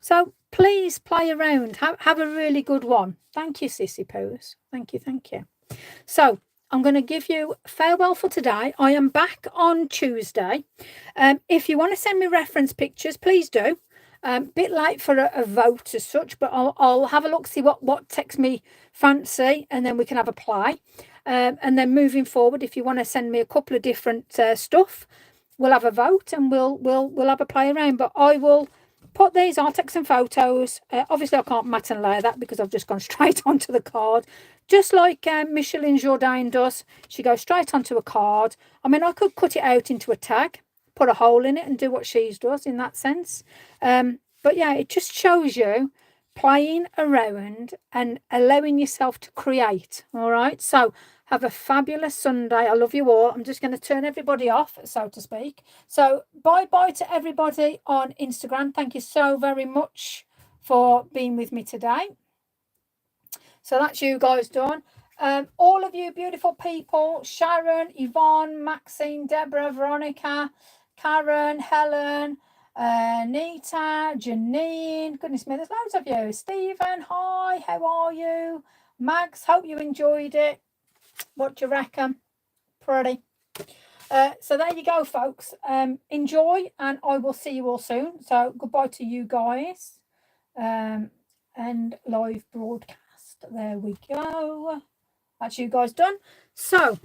So please play around. Have a really good one. Thank you, Sissy Poos. Thank you, thank you. So I'm going to give you farewell for today. I am back on Tuesday. If you want to send me reference pictures, please do. Bit late for a vote as such, but I'll have a look, see what takes me fancy, and then we can have a play. And then moving forward, if you want to send me a couple of different stuff, we'll have a vote and we'll have a play around. But I will put these, I'll take some photos. Obviously, I can't mat and layer that because I've just gone straight onto the card. Just like Micheline Jourdain does. She goes straight onto a card. I mean, I could cut it out into a tag, put a hole in it and do what she does in that sense. But yeah, it just shows you playing around and allowing yourself to create. All right. So have a fabulous Sunday. I love you all. I'm just going to turn everybody off, so to speak. So bye-bye to everybody on Instagram. Thank you so very much for being with me today. So that's you guys done. All of you beautiful people, Sharon, Yvonne, Maxine, Deborah, Veronica, Karen, Helen, Nita, Janine, goodness me, there's loads of you. Stephen, hi, how are you? Max, hope you enjoyed it. What do you reckon? Pretty. So there you go, folks. Enjoy, and I will see you all soon. So goodbye to you guys. And live broadcast. There we go. That's you guys done. So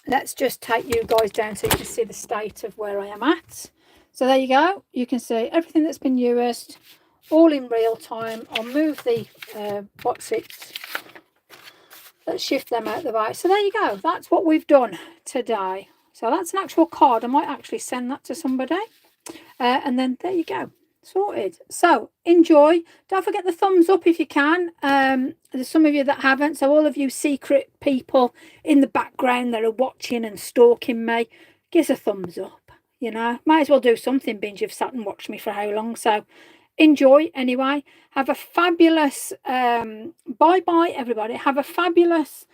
let's just take you guys down so you can see the state of where I am at. So there you go. You can see everything that's been used, all in real time. I'll move the what's it. Let's shift them out the way. So there you go. That's what we've done today. So that's an actual card. I might actually send that to somebody. And then there you go. Sorted. So enjoy. Don't forget the thumbs up if you can. There's some of you that haven't. So all of you secret people in the background that are watching and stalking me, give us a thumbs up. You know, might as well do something, binge. You've sat and watched me for how long? So enjoy anyway. Have a fabulous bye everybody. Have a fabulous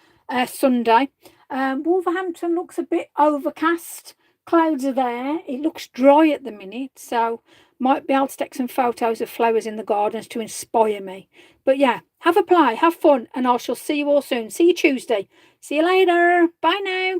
Sunday. Wolverhampton looks a bit overcast. Clouds are there. It looks dry at the minute, so might be able to take some photos of flowers in the gardens to inspire me. But yeah, have a play, have fun, and I shall see you all soon. See you Tuesday. See you later. Bye now.